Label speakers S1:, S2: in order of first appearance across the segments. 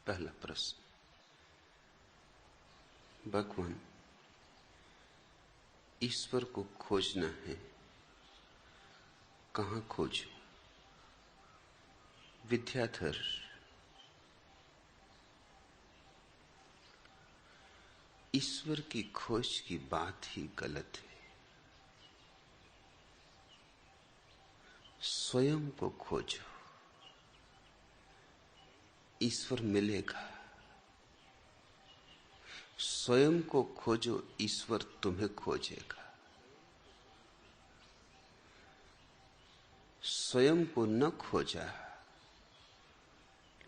S1: पहला प्रश्न, भगवान ईश्वर को खोजना है, कहां खोजूं? विद्याधर, ईश्वर की खोज की बात ही गलत है। स्वयं को खोजो, ईश्वर मिलेगा। स्वयं को खोजो, ईश्वर तुम्हें खोजेगा। स्वयं को न खोजा,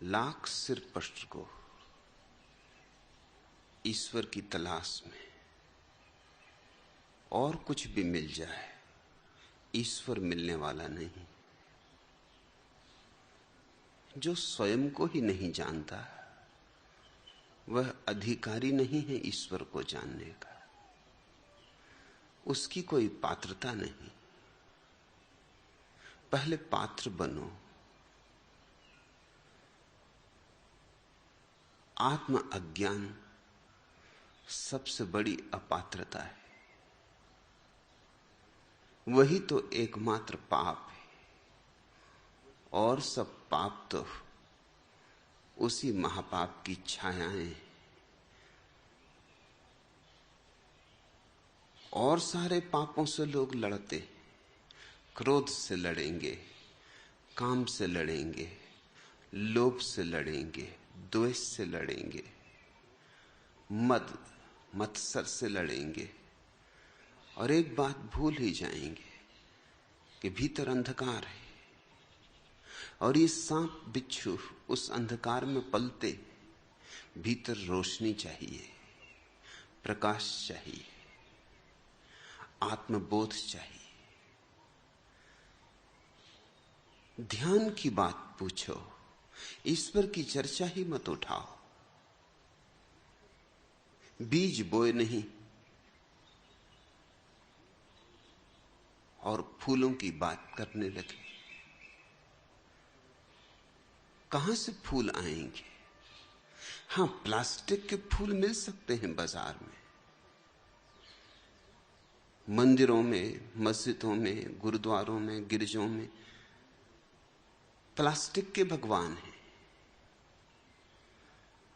S1: लाख सिर पष्ट को ईश्वर की तलाश में और कुछ भी मिल जाए, ईश्वर मिलने वाला नहीं। जो स्वयं को ही नहीं जानता, वह अधिकारी नहीं है ईश्वर को जानने का। उसकी कोई पात्रता नहीं। पहले पात्र बनो। आत्म अज्ञान सबसे बड़ी अपात्रता है। वही तो एकमात्र पाप है, और सब पाप तो उसी महापाप की छायाएं। और सारे पापों से लोग लड़ते, क्रोध से लड़ेंगे, काम से लड़ेंगे, लोभ से लड़ेंगे, द्वेष से लड़ेंगे, मद मत्सर से लड़ेंगे, और एक बात भूल ही जाएंगे कि भीतर अंधकार है, और ये सांप बिच्छू उस अंधकार में पलते। भीतर रोशनी चाहिए, प्रकाश चाहिए, आत्मबोध चाहिए। ध्यान की बात पूछो, ईश्वर की चर्चा ही मत उठाओ। बीज बोए नहीं और फूलों की बात करने लगे। कहां से फूल आएंगे? हां, प्लास्टिक के फूल मिल सकते हैं बाजार में, मंदिरों में, मस्जिदों में, गुरुद्वारों में, गिरजों में प्लास्टिक के भगवान हैं।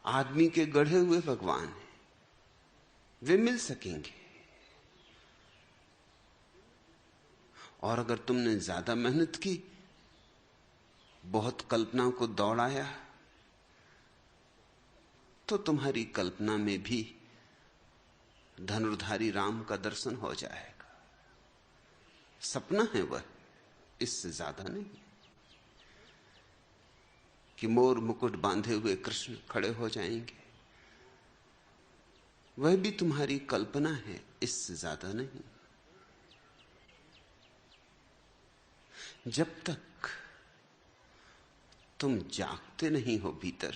S1: आदमी के गढ़े हुए भगवान हैं, वे मिल सकेंगे। और अगर तुमने ज्यादा मेहनत की, बहुत कल्पना को दौड़ाया, तो तुम्हारी कल्पना में भी धनुर्धारी राम का दर्शन हो जाएगा। सपना है वह, इससे ज्यादा नहीं। कि मोर मुकुट बांधे हुए कृष्ण खड़े हो जाएंगे, वह भी तुम्हारी कल्पना है, इससे ज्यादा नहीं। जब तक तुम जागते नहीं हो भीतर,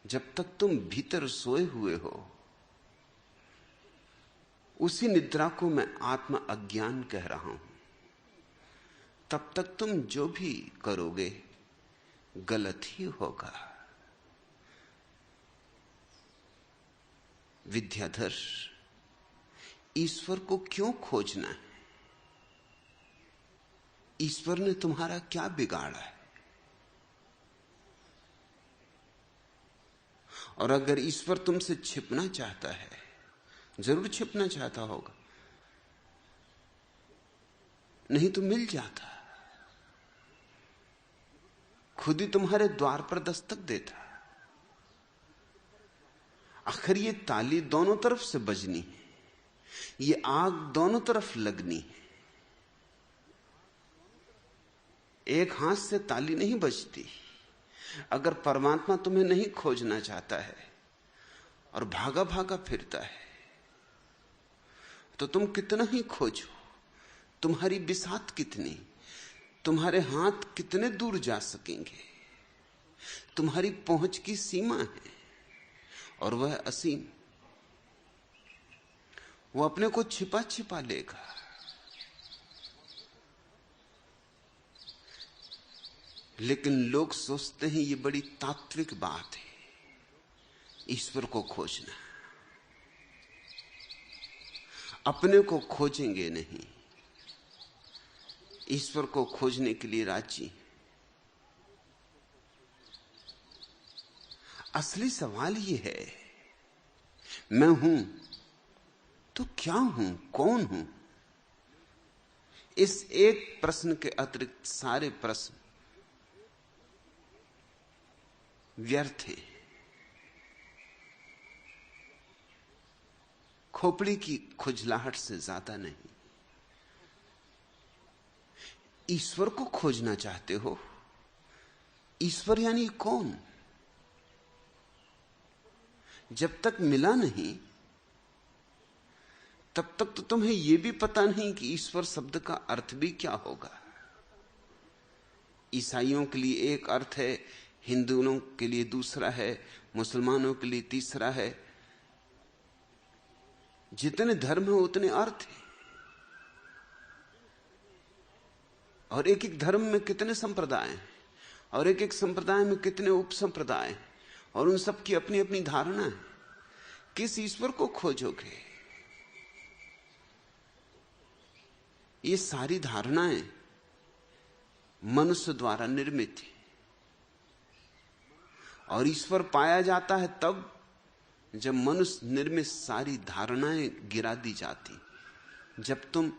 S1: जब तक तुम भीतर सोए हुए हो, उसी निद्रा को मैं आत्म अज्ञान कह रहा हूं, तब तक तुम जो भी करोगे गलत ही होगा। विद्याधर, ईश्वर को क्यों खोजना है? ईश्वर ने तुम्हारा क्या बिगाड़ा है? और अगर ईश्वर तुमसे छिपना चाहता है, जरूर छिपना चाहता होगा, नहीं तो मिल जाता, खुद ही तुम्हारे द्वार पर दस्तक देता। आखिर ये ताली दोनों तरफ से बजनी है, ये आग दोनों तरफ लगनी है। एक हाथ से ताली नहीं बजती। अगर परमात्मा तुम्हें नहीं खोजना चाहता है और भागा भागा फिरता है, तो तुम कितना ही खोजो, तुम्हारी बिसात कितनी, तुम्हारे हाथ कितने दूर जा सकेंगे? तुम्हारी पहुंच की सीमा है, और वह असीम। वो अपने को छिपा छिपा लेगा। लेकिन लोग सोचते हैं ये बड़ी तात्विक बात है, ईश्वर को खोजना। अपने को खोजेंगे नहीं, ईश्वर को खोजने के लिए राजी। असली सवाल ये है, मैं हूं तो क्या हूं, कौन हूं? इस एक प्रश्न के अतिरिक्त सारे प्रश्न व्यर्थ हैं। खोपड़ी की खुजलाहट से ज्यादा नहीं। ईश्वर को खोजना चाहते हो? ईश्वर यानी कौन? जब तक मिला नहीं तब तक तो तुम्हें यह भी पता नहीं कि ईश्वर शब्द का अर्थ भी क्या होगा। ईसाइयों के लिए एक अर्थ है, हिंदुओं के लिए दूसरा है, मुसलमानों के लिए तीसरा है। जितने धर्म है उतने अर्थ हैं, और एक एक धर्म में कितने संप्रदाय हैं, और एक एक संप्रदाय में कितने उपसंप्रदाय हैं, और उन सब की अपनी अपनी धारणा है। किस ईश्वर को खोजोगे? ये सारी धारणाएं मनुष्य द्वारा निर्मित है, और ईश्वर पाया जाता है तब जब मनुष्य निर्मित सारी धारणाएं गिरा दी जाती, जब तुम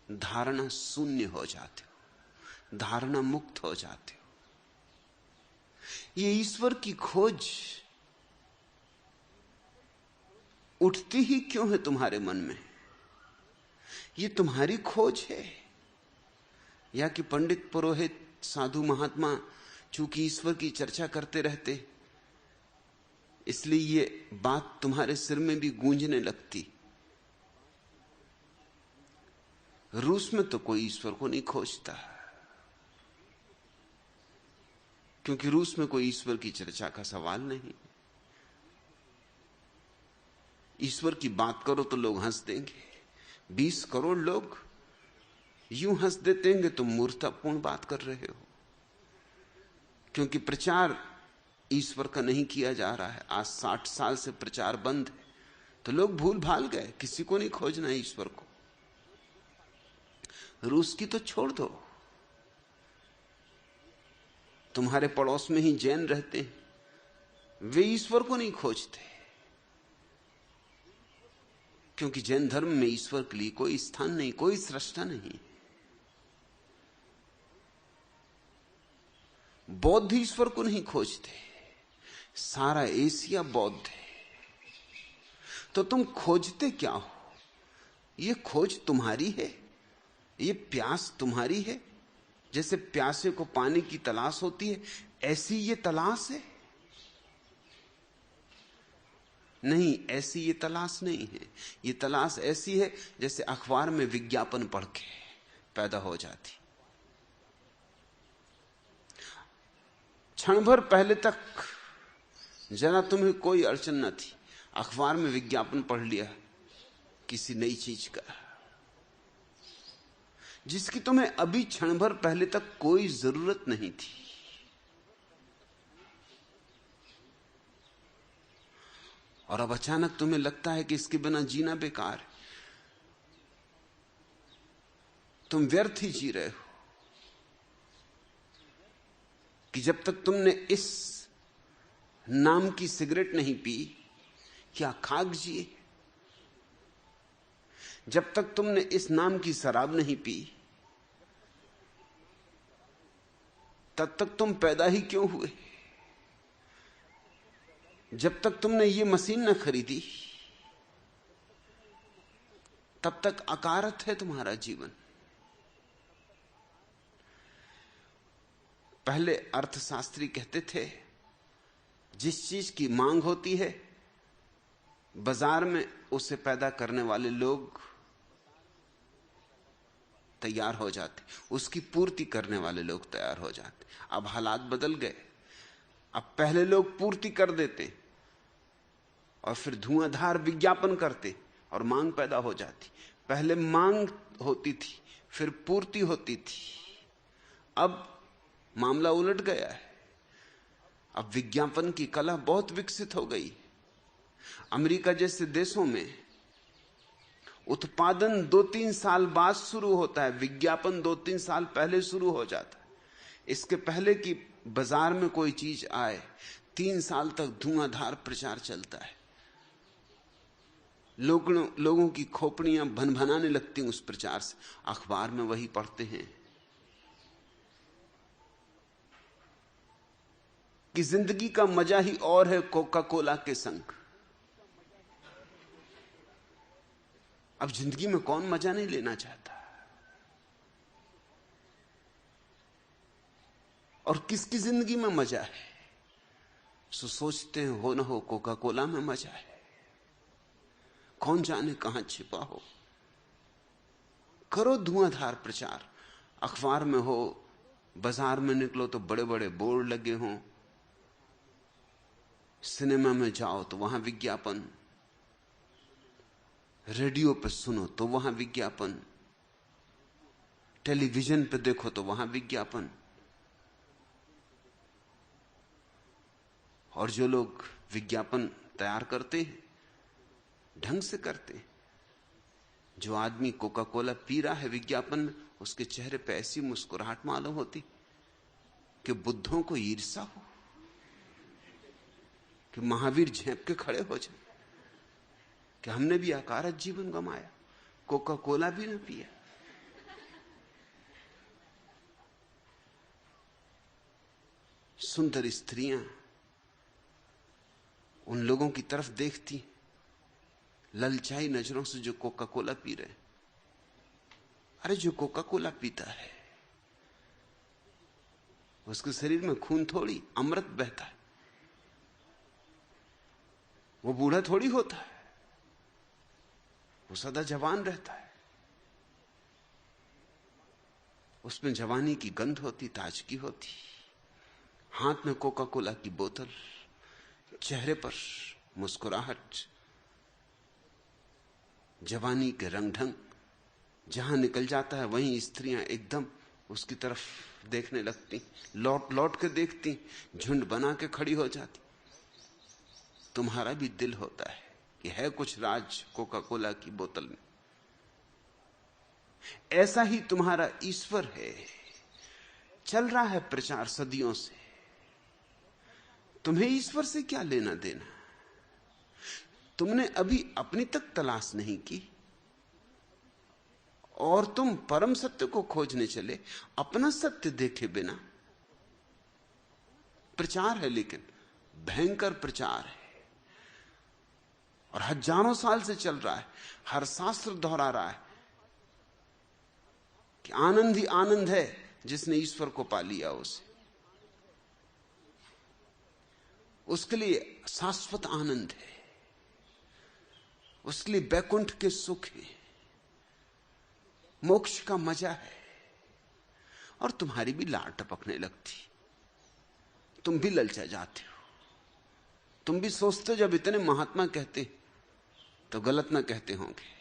S1: धारणा शून्य हो जाते हो, धारणा मुक्त हो जाते हो। ये ईश्वर की खोज उठती ही क्यों है तुम्हारे मन में? ये तुम्हारी खोज है, या कि पंडित पुरोहित साधु महात्मा चूंकि ईश्वर की चर्चा करते रहते इसलिए ये बात तुम्हारे सिर में भी गूंजने लगती? रूस में तो कोई ईश्वर को नहीं खोजता, क्योंकि रूस में कोई ईश्वर की चर्चा का सवाल नहीं। ईश्वर की बात करो तो लोग हंस देंगे। 20 करोड़ लोग यूं हंस देते हैं कि तुम मूर्खतापूर्ण बात कर रहे हो, क्योंकि प्रचार ईश्वर का नहीं किया जा रहा है। आज 60 साल से प्रचार बंद है, तो लोग भूल भाल गए, किसी को नहीं खोजना ईश्वर को। रूस की तो छोड़ दो, तुम्हारे पड़ोस में ही जैन रहते हैं, वे ईश्वर को नहीं खोजते, क्योंकि जैन धर्म में ईश्वर के लिए कोई स्थान नहीं, कोई सृष्टा नहीं। बौद्ध ईश्वर को नहीं खोजते, सारा एशिया बौद्ध है। तो तुम खोजते क्या हो? ये खोज तुम्हारी है, ये प्यास तुम्हारी है। जैसे प्यासे को पानी की तलाश होती है, ऐसी ये तलाश है? नहीं, ऐसी ये तलाश नहीं है। ये तलाश ऐसी है जैसे अखबार में विज्ञापन पढ़ के पैदा हो जाती। क्षण भर पहले तक जरा तुम्हें कोई अड़चन न थी, अखबार में विज्ञापन पढ़ लिया किसी नई चीज का, जिसकी तुम्हें अभी क्षण भर पहले तक कोई जरूरत नहीं थी। और अब अचानक तुम्हें लगता है कि इसके बिना जीना बेकार है। तुम व्यर्थ ही जी रहे हो कि जब तक तुमने इस नाम की सिगरेट नहीं पी, क्या खाक जिए? जब तक तुमने इस नाम की शराब नहीं पी, तब तक तुम पैदा ही क्यों हुए? जब तक तुमने ये मशीन न खरीदी, तब तक अकारत है तुम्हारा जीवन। पहले अर्थशास्त्री कहते थे, जिस चीज की मांग होती है बाजार में, उसे पैदा करने वाले लोग तैयार हो जाते, उसकी पूर्ति करने वाले लोग तैयार हो जाते। अब हालात बदल गए। अब पहले लोग पूर्ति कर देते और फिर धुआंधार विज्ञापन करते और मांग पैदा हो जाती। पहले मांग होती थी, फिर पूर्ति होती थी। अब मामला उलट गया है। अब विज्ञापन की कला बहुत विकसित हो गई। अमेरिका जैसे देशों में उत्पादन 2-3 साल बाद शुरू होता है, विज्ञापन 2-3 साल पहले शुरू हो जाता है। इसके पहले कि बाजार में कोई चीज आए 3 साल तक धुआंधार प्रचार चलता है। लोगों की खोपड़ियां भनभनाने लगती उस प्रचार से। अखबार में वही पढ़ते हैं कि जिंदगी का मजा ही और है कोका कोला के संग। अब जिंदगी में कौन मजा नहीं लेना चाहता? और किसकी जिंदगी में मजा है? सो सोचते हैं हो ना हो कोका कोला में मजा है, कौन जाने कहां छिपा हो। करो धुआंधार प्रचार, अखबार में हो, बाजार में निकलो तो बड़े बड़े बोर्ड लगे हों, सिनेमा में जाओ तो वहां विज्ञापन, रेडियो पे सुनो तो वहां विज्ञापन, टेलीविजन पे देखो तो वहां विज्ञापन। और जो लोग विज्ञापन तैयार करते हैं ढंग से करते हैं। जो आदमी कोका कोला पी रहा है विज्ञापन में, उसके चेहरे पे ऐसी मुस्कुराहट मालूम होती कि बुद्धों को ईर्ष्या हो, कि महावीर झेप के खड़े हो जाए कि हमने भी अकारत जीवन गंवाया, कोका कोला भी न पिया। सुंदर स्त्रियां उन लोगों की तरफ देखती ललचाई नजरों से जो कोका कोला पी रहे। अरे जो कोका कोला पीता है उसके शरीर में खून थोड़ी अमृत बहता है, वो बूढ़ा थोड़ी होता है, वो सदा जवान रहता है। उसमें जवानी की गंध होती, ताजगी होती। हाथ में कोका कोला की बोतल, चेहरे पर मुस्कुराहट, जवानी के रंग ढंग। जहां निकल जाता है वहीं स्त्रियां एकदम उसकी तरफ देखने लगती, लौट लौट के देखती, झुंड बना के खड़ी हो जाती। तुम्हारा भी दिल होता है कि है कुछ राज कोका कोला की बोतल में। ऐसा ही तुम्हारा ईश्वर है। चल रहा है प्रचार सदियों से, तुम्हें ईश्वर से क्या लेना देना? तुमने अभी अपनी तक तलाश नहीं की और तुम परम सत्य को खोजने चले, अपना सत्य देखे बिना। प्रचार है, लेकिन भयंकर प्रचार है और हजारों साल से चल रहा है। हर शास्त्र दोहरा रहा है कि आनंद ही आनंद है जिसने ईश्वर को पा लिया। उसके लिए शाश्वत आनंद है, उसके लिए बैकुंठ के सुख है, मोक्ष का मजा है। और तुम्हारी भी लार टपकने लगती, तुम भी ललचा जाते हो। तुम भी सोचते हो जब इतने महात्मा कहते तो गलत ना कहते होंगे।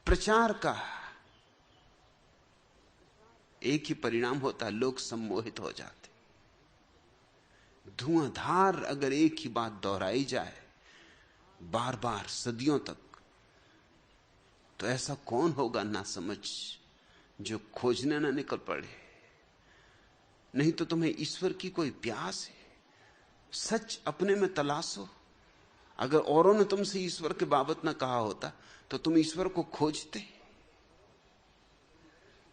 S1: प्रचार का एक ही परिणाम होता है, लोग सम्मोहित हो जाते। धुआंधार अगर एक ही बात दोहराई जाए बार बार सदियों तक, तो ऐसा कौन होगा ना समझ जो खोजने ना निकल पड़े। नहीं तो तुम्हें ईश्वर की कोई प्यास है? सच अपने में तलाशो। अगर औरों ने तुमसे ईश्वर के बाबत ना कहा होता तो तुम ईश्वर को खोजते।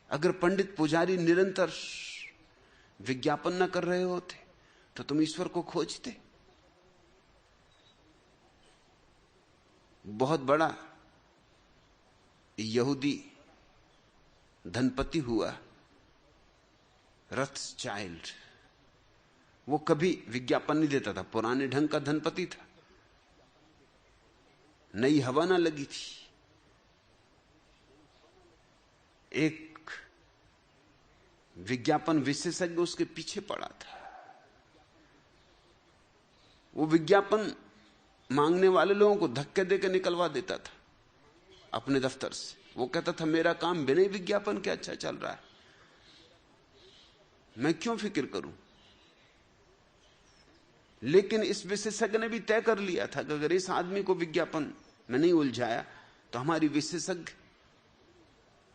S1: अगर पंडित पुजारी निरंतर विज्ञापन ना कर रहे होते तो तुम ईश्वर को खोजते। बहुत बड़ा यहूदी धनपति हुआ रथस्चाइल्ड, वो कभी विज्ञापन नहीं देता था, पुराने ढंग का धनपति था, नई हवा ना लगी थी। एक विज्ञापन विशेषज्ञ उसके पीछे पड़ा था। वो विज्ञापन मांगने वाले लोगों को धक्के देकर निकलवा देता था अपने दफ्तर से। वो कहता था मेरा काम बिना विज्ञापन के अच्छा चल रहा है। मैं क्यों फिक्र करूं? लेकिन इस विशेषज्ञ ने भी तय कर लिया था कि अगर इस आदमी को विज्ञापन में नहीं उलझाया तो हमारी विशेषज्ञ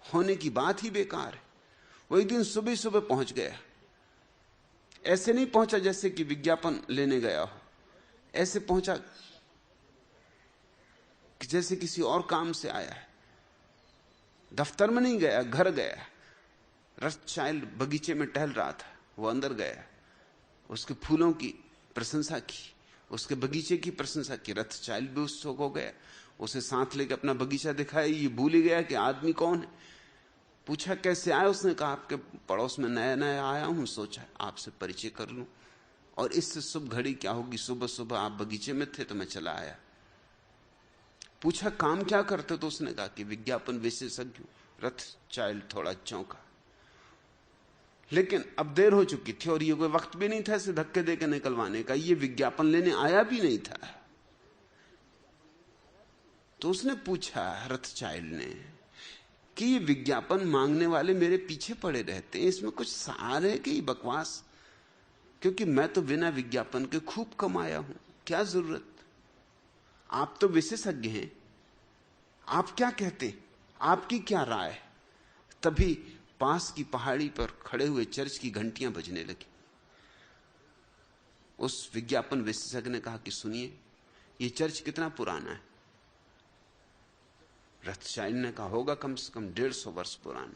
S1: होने की बात ही बेकार है। वही दिन सुबह सुबह पहुंच गया। ऐसे नहीं पहुंचा जैसे कि विज्ञापन लेने गया हो, ऐसे पहुंचा कि जैसे किसी और काम से आया है। दफ्तर में नहीं गया, घर गया। रथचाइल्ड बगीचे में टहल रहा था, वो अंदर गया, उसके फूलों की प्रशंसा की, उसके बगीचे की प्रशंसा की। रथचाइल्ड भी उत्सुक हो गया, उसे साथ लेकर अपना बगीचा दिखाया। ये भूल ही गया कि आदमी कौन है। पूछा कैसे आया? उसने कहा आपके पड़ोस में नया नया आया हूं, सोचा आपसे परिचय कर लूं। और इससे शुभ घड़ी क्या होगी, सुबह सुबह आप बगीचे में थे तो मैं चला आया। पूछा काम क्या करते? तो उसने कहा कि विज्ञापन विशेषज्ञ हूं। रथचाइल्ड थोड़ा चौंका, लेकिन अब देर हो चुकी थी और ये कोई वक्त भी नहीं था इसे धक्के देकर निकलवाने का। ये विज्ञापन लेने आया भी नहीं था। तो उसने पूछा रथचाइल्ड ने कि ये विज्ञापन मांगने वाले मेरे पीछे पड़े रहते हैं, इसमें कुछ सार है कि बकवास? क्योंकि मैं तो बिना विज्ञापन के खूब कमाया हूं, क्या जरूरत? आप तो विशेषज्ञ हैं, आप क्या कहते हैं, आपकी क्या राय? तभी पास की पहाड़ी पर खड़े हुए चर्च की घंटियां बजने लगी। उस विज्ञापन विशेषज्ञ ने कहा कि सुनिए, ये चर्च कितना पुराना है? रथचाइल्ड ने कहा होगा कम से कम 150 वर्ष पुराना।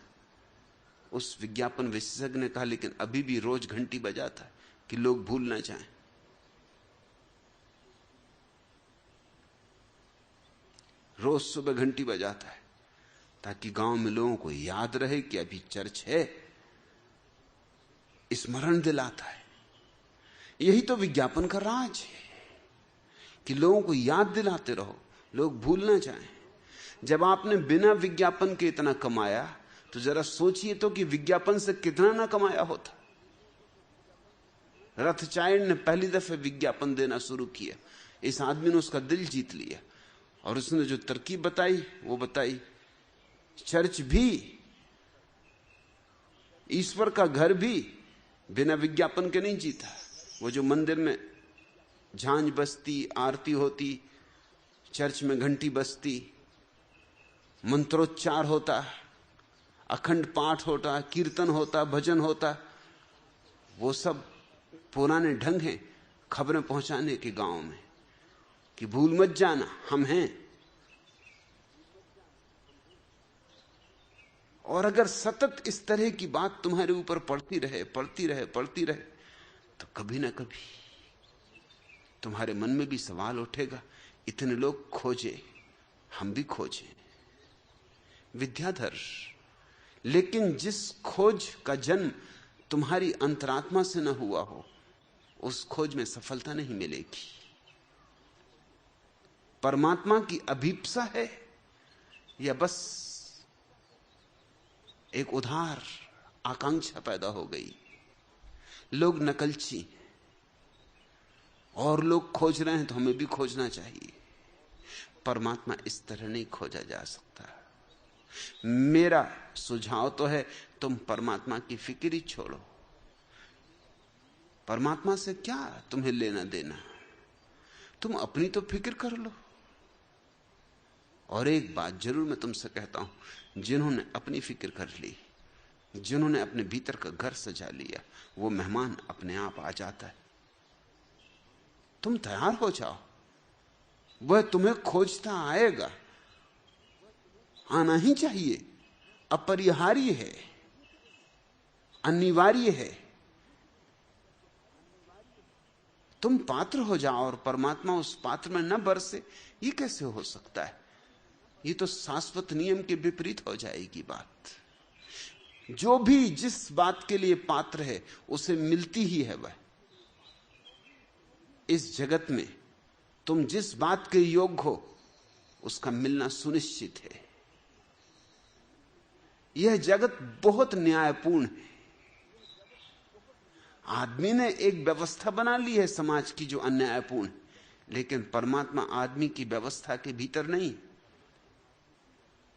S1: उस विज्ञापन विशेषज्ञ ने कहा लेकिन अभी भी रोज घंटी बजाता है कि लोग भूल ना जाएं। रोज सुबह घंटी बजाता है ताकि गांव में लोगों को याद रहे कि अभी चर्च है, स्मरण दिलाता है। यही तो विज्ञापन का राज है कि लोगों को याद दिलाते रहो, लोग भूल ना जाएं। जब आपने बिना विज्ञापन के इतना कमाया तो जरा सोचिए तो कि विज्ञापन से कितना ना कमाया होता। रथचाइल्ड ने पहली दफे विज्ञापन देना शुरू किया, इस आदमी ने उसका दिल जीत लिया और उसने जो तरकीब बताई वो बताई। चर्च भी, ईश्वर का घर भी बिना विज्ञापन के नहीं जीता। वो जो मंदिर में झांझ बजती, आरती होती, चर्च में घंटी बजती, मंत्रोच्चार होता, अखंड पाठ होता, कीर्तन होता, भजन होता, वो सब पुराने ढंग हैं खबरें पहुंचाने के गांव में कि भूल मत जाना हम हैं। और अगर सतत इस तरह की बात तुम्हारे ऊपर पड़ती रहे तो कभी ना कभी तुम्हारे मन में भी सवाल उठेगा, इतने लोग खोजे, हम भी खोजें। विद्याधर, लेकिन जिस खोज का जन्म तुम्हारी अंतरात्मा से न हुआ हो उस खोज में सफलता नहीं मिलेगी। परमात्मा की अभीप्सा है या बस एक उधार आकांक्षा पैदा हो गई? लोग नकलची और लोग खोज रहे हैं तो हमें भी खोजना चाहिए। परमात्मा इस तरह नहीं खोजा जा सकता। मेरा सुझाव तो है तुम परमात्मा की फिक्र ही छोड़ो। परमात्मा से क्या तुम्हें लेना देना, तुम अपनी तो फिक्र कर लो। और एक बात जरूर मैं तुमसे कहता हूं, जिन्होंने अपनी फिक्र कर ली, जिन्होंने अपने भीतर का घर सजा लिया, वो मेहमान अपने आप आ जाता है। तुम तैयार हो जाओ, वह तुम्हें खोजता आएगा, आना ही चाहिए, अपरिहार्य है, अनिवार्य है। तुम पात्र हो जाओ और परमात्मा उस पात्र में न बरसे, ये कैसे हो सकता है? ये तो शाश्वत नियम के विपरीत हो जाएगी बात। जो भी जिस बात के लिए पात्र है उसे मिलती ही है। वह इस जगत में तुम जिस बात के योग्य हो उसका मिलना सुनिश्चित है। यह जगत बहुत न्यायपूर्ण है। आदमी ने एक व्यवस्था बना ली है समाज की जो अन्यायपूर्ण, लेकिन परमात्मा आदमी की व्यवस्था के भीतर नहीं।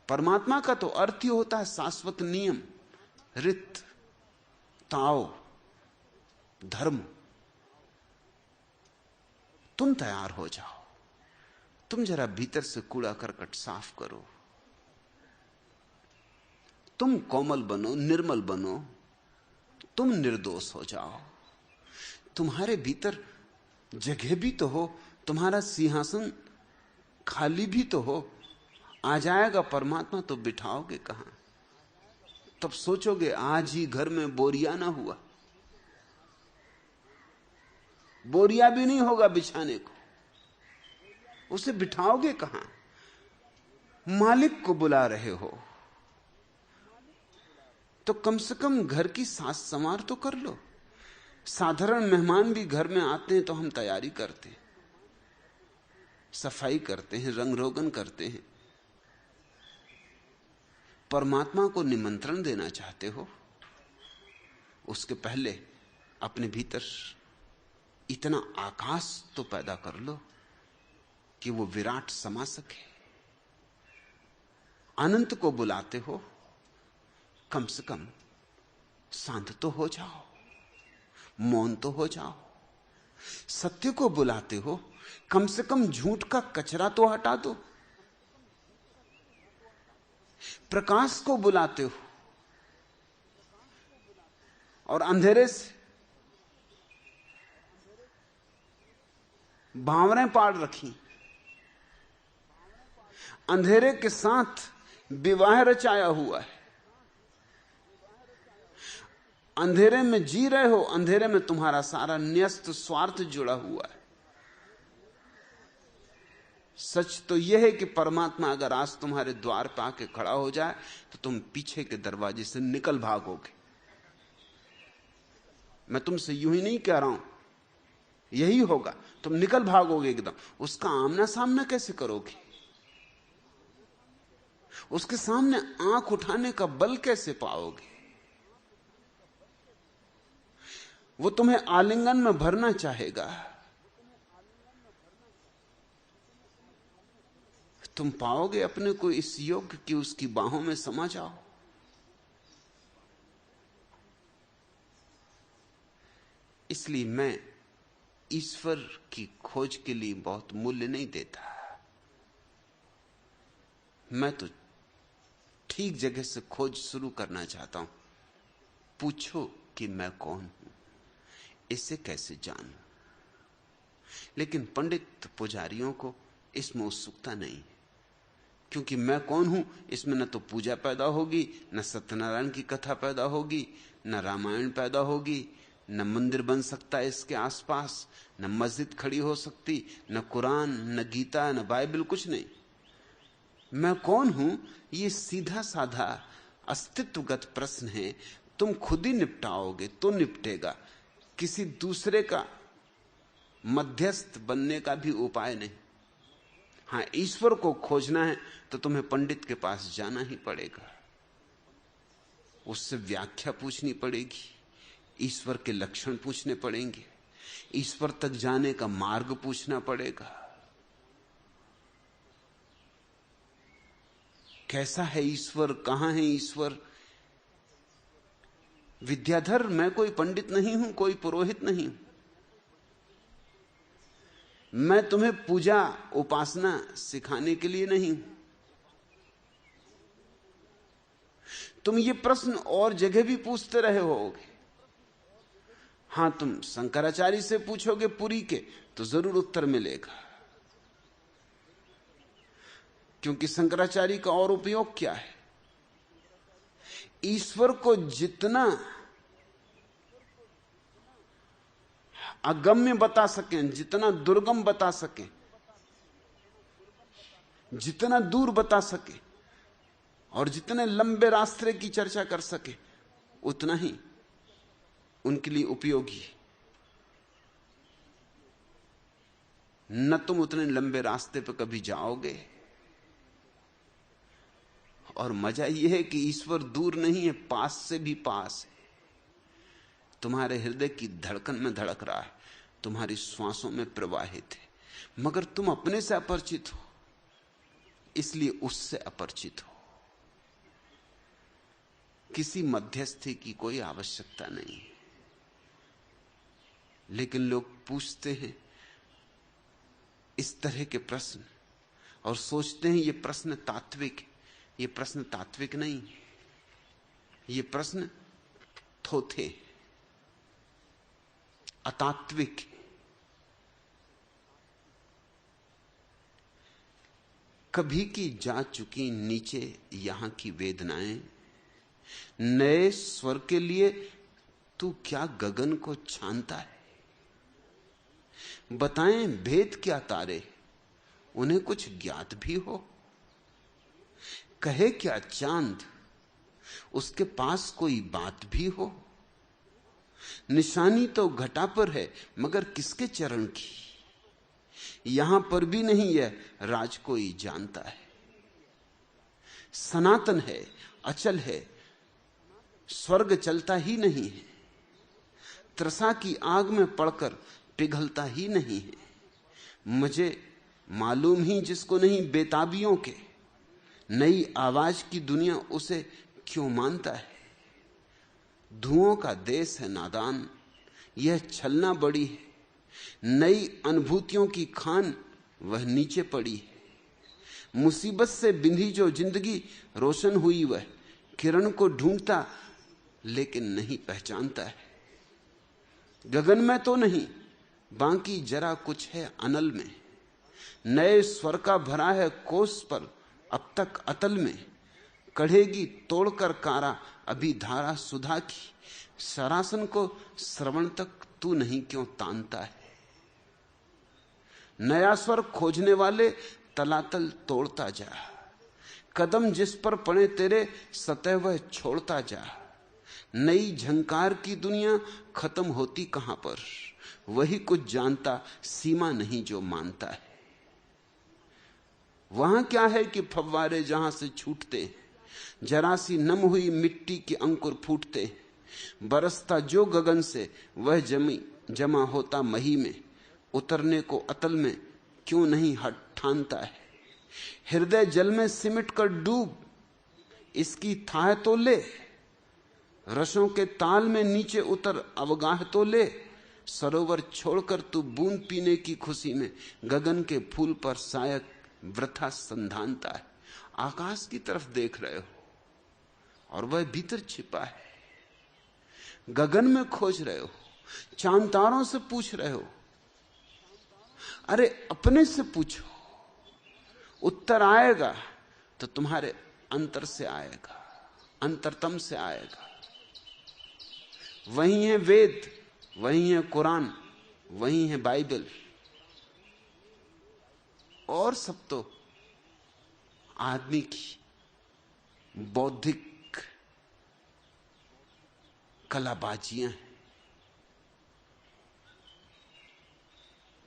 S1: परमात्मा का तो अर्थ ही होता है शाश्वत नियम, रित, ताओ, धर्म। तुम तैयार हो जाओ, तुम जरा भीतर से कूड़ा करकट साफ करो, तुम कोमल बनो, निर्मल बनो, तुम निर्दोष हो जाओ। तुम्हारे भीतर जगह भी तो हो, तुम्हारा सिंहासन खाली भी तो हो। आ जाएगा परमात्मा तो बिठाओगे कहां? तब सोचोगे आज ही घर में बोरिया ना हुआ, बोरिया भी नहीं होगा बिछाने को, उसे बिठाओगे कहां? मालिक को बुला रहे हो तो कम से कम घर की साज संवार तो कर लो। साधारण मेहमान भी घर में आते हैं तो हम तैयारी करते हैं, सफाई करते हैं, रंग रोगन करते हैं। परमात्मा को निमंत्रण देना चाहते हो, उसके पहले अपने भीतर इतना आकाश तो पैदा कर लो कि वो विराट समा सके। अनंत को बुलाते हो, कम से कम शांत तो हो जाओ, मौन तो हो जाओ। सत्य को बुलाते हो, कम से कम झूठ का कचरा तो हटा दो। प्रकाश को बुलाते हो और अंधेरे से भावरें पाड़ रखी, अंधेरे के साथ विवाह रचाया हुआ है। अंधेरे में जी रहे हो, अंधेरे में तुम्हारा सारा न्यस्त स्वार्थ जुड़ा हुआ है। सच तो यह है कि परमात्मा अगर आज तुम्हारे द्वार पर आके खड़ा हो जाए तो तुम पीछे के दरवाजे से निकल भागोगे। मैं तुमसे यूं ही नहीं कह रहा हूं, यही होगा, तुम निकल भागोगे एकदम। उसका आमना सामना कैसे करोगे? उसके सामने आंख उठाने का बल कैसे पाओगे? वो तुम्हें आलिंगन में भरना चाहेगा, तुम पाओगे अपने को इस योग्य कि उसकी बाहों में समा जाओ। इसलिए मैं ईश्वर की खोज के लिए बहुत मूल्य नहीं देता। मैं तो ठीक जगह से खोज शुरू करना चाहता हूं। पूछो कि मैं कौन हूं, इसे कैसे जानूं? लेकिन पंडित पुजारियों को इसमें उत्सुकता नहीं, क्योंकि मैं कौन हूं इसमें न तो पूजा पैदा होगी, न सत्यनारायण की कथा पैदा होगी, न रामायण पैदा होगी, न मंदिर बन सकता है इसके आसपास, न मस्जिद खड़ी हो सकती, न कुरान, न गीता, न बाइबल, कुछ नहीं। मैं कौन हूं ये सीधा साधा अस्तित्वगत प्रश्न है। तुम खुद ही निपटाओगे तो निपटेगा, किसी दूसरे का मध्यस्थ बनने का भी उपाय नहीं। हां, ईश्वर को खोजना है तो तुम्हें पंडित के पास जाना ही पड़ेगा, उससे व्याख्या पूछनी पड़ेगी, ईश्वर के लक्षण पूछने पड़ेंगे, ईश्वर तक जाने का मार्ग पूछना पड़ेगा। कैसा है ईश्वर, कहां है ईश्वर? विद्याधर, मैं कोई पंडित नहीं हूं, कोई पुरोहित नहीं हूं। मैं तुम्हें पूजा उपासना सिखाने के लिए नहीं हूं। तुम ये प्रश्न और जगह भी पूछते रहे होगे। हां, तुम शंकराचार्य से पूछोगे पुरी के तो जरूर उत्तर मिलेगा, क्योंकि शंकराचार्य का और उपयोग क्या है? ईश्वर को जितना अगम्य बता सकें, जितना दुर्गम बता सकें, जितना दूर बता सके और जितने लंबे रास्ते की चर्चा कर सके, उतना ही उनके लिए उपयोगी। न तुम उतने लंबे रास्ते पर कभी जाओगे, और मजा यह है कि ईश्वर दूर नहीं है, पास से भी पास है। तुम्हारे हृदय की धड़कन में धड़क रहा है, तुम्हारी श्वासों में प्रवाहित है, मगर तुम अपने से अपरिचित हो, इसलिए उससे अपरिचित हो। किसी मध्यस्थी की कोई आवश्यकता नहीं। लेकिन लोग पूछते हैं इस तरह के प्रश्न और सोचते हैं ये प्रश्न तात्विक। ये प्रश्न तात्विक नहीं, ये प्रश्न थोथे, अतात्विक। कभी की जा चुकी नीचे यहां की वेदनाएं, नए स्वर के लिए तू क्या गगन को छानता है। बताएं भेद क्या तारे, उन्हें कुछ ज्ञात भी हो। कहे क्या चांद, उसके पास कोई बात भी हो। निशानी तो घटा पर है, मगर किसके चरण की। यहां पर भी नहीं है राज कोई जानता है। सनातन है, अचल है, स्वर्ग चलता ही नहीं है। त्रसा की आग में पड़कर पिघलता ही नहीं है। मुझे मालूम ही जिसको नहीं बेताबियों के, नई आवाज की दुनिया उसे क्यों मानता है। धुओं का देश है नादान, यह छलना बड़ी है। नई अनुभूतियों की खान वह नीचे पड़ी है। मुसीबत से बिंधी जो जिंदगी रोशन हुई, वह किरण को ढूंढता लेकिन नहीं पहचानता है। गगन में तो नहीं, बाकी जरा कुछ है अनल में। नए स्वर का भरा है कोस पर, अब तक अतल में। कढ़ेगी तोड़कर कारा अभी धारा सुधा की। सरासन को श्रवण तक तू नहीं क्यों तानता है। नया स्वर खोजने वाले तलातल तोड़ता जा। कदम जिस पर पड़े तेरे सतह वह छोड़ता जा। नई झंकार की दुनिया खत्म होती कहां पर, वही कुछ जानता सीमा नहीं जो मानता है। वहां क्या है कि फव्वारे जहां से छूटते, जरा सी नम हुई मिट्टी के अंकुर फूटते। बरसता जो गगन से वह जमा होता मही में। उतरने को अतल में क्यों नहीं हट ठानता है। हृदय जल में सिमट कर डूब, इसकी थाह तो ले। रसों के ताल में नीचे उतर, अवगाह तो ले। सरोवर छोड़कर तू बूंद पीने की खुशी में गगन के फूल पर शायद वृथा संधानता है। आकाश की तरफ देख रहे हो और वह भीतर छिपा है। गगन में खोज रहे हो, चांद तारों से पूछ रहे हो। अरे अपने से पूछो, उत्तर आएगा तो तुम्हारे अंतर से आएगा, अंतरतम से आएगा। वही है वेद, वही है कुरान, वही है बाइबल। और सब तो आदमी की बौद्धिक कलाबाजियां हैं।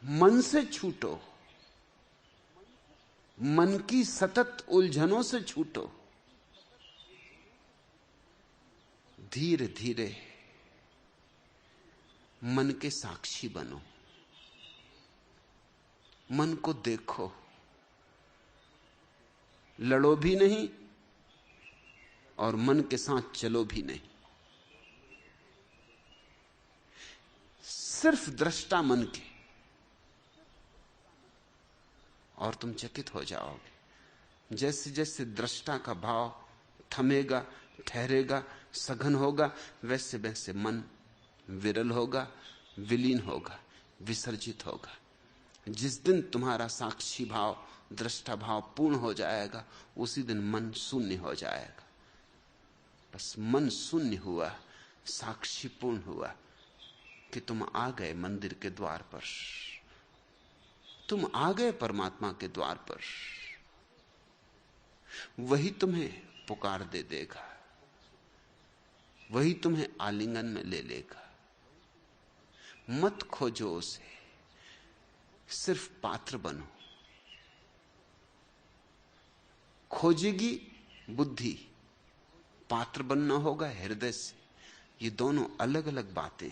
S1: मन से छूटो, मन की सतत उलझनों से छूटो। धीरे धीरे मन के साक्षी बनो। मन को देखो, लड़ो भी नहीं और मन के साथ चलो भी नहीं। सिर्फ दृष्टा मन के, और तुम चकित हो जाओगे। जैसे जैसे दृष्टा का भाव थमेगा, ठहरेगा, सघन होगा, वैसे वैसे मन विरल होगा, विलीन होगा, विसर्जित होगा। जिस दिन तुम्हारा साक्षी भाव, दृष्टा भाव पूर्ण हो जाएगा, उसी दिन मन शून्य हो जाएगा। बस मन शून्य हुआ, साक्षी पूर्ण हुआ कि तुम आ गए मंदिर के द्वार पर, तुम आ गए परमात्मा के द्वार पर। वही तुम्हें पुकार दे देगा, वही तुम्हें आलिंगन में ले लेगा। मत खोजो उसे, सिर्फ पात्र बनो। खोजेगी बुद्धि, पात्र बनना होगा हृदय से। ये दोनों अलग अलग बातें।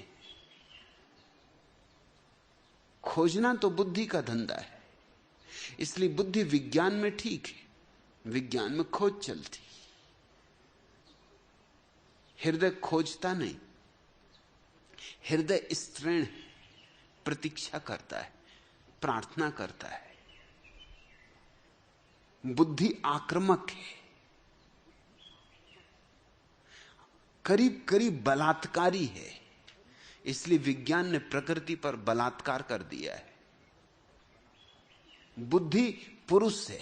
S1: खोजना तो बुद्धि का धंधा है, इसलिए बुद्धि विज्ञान में ठीक है, विज्ञान में खोज चलती। हृदय खोजता नहीं, हृदय स्त्रीण है। प्रतीक्षा करता है, प्रार्थना करता है। बुद्धि आक्रामक है, करीब करीब बलात्कारी है। इसलिए विज्ञान ने प्रकृति पर बलात्कार कर दिया है। बुद्धि पुरुष है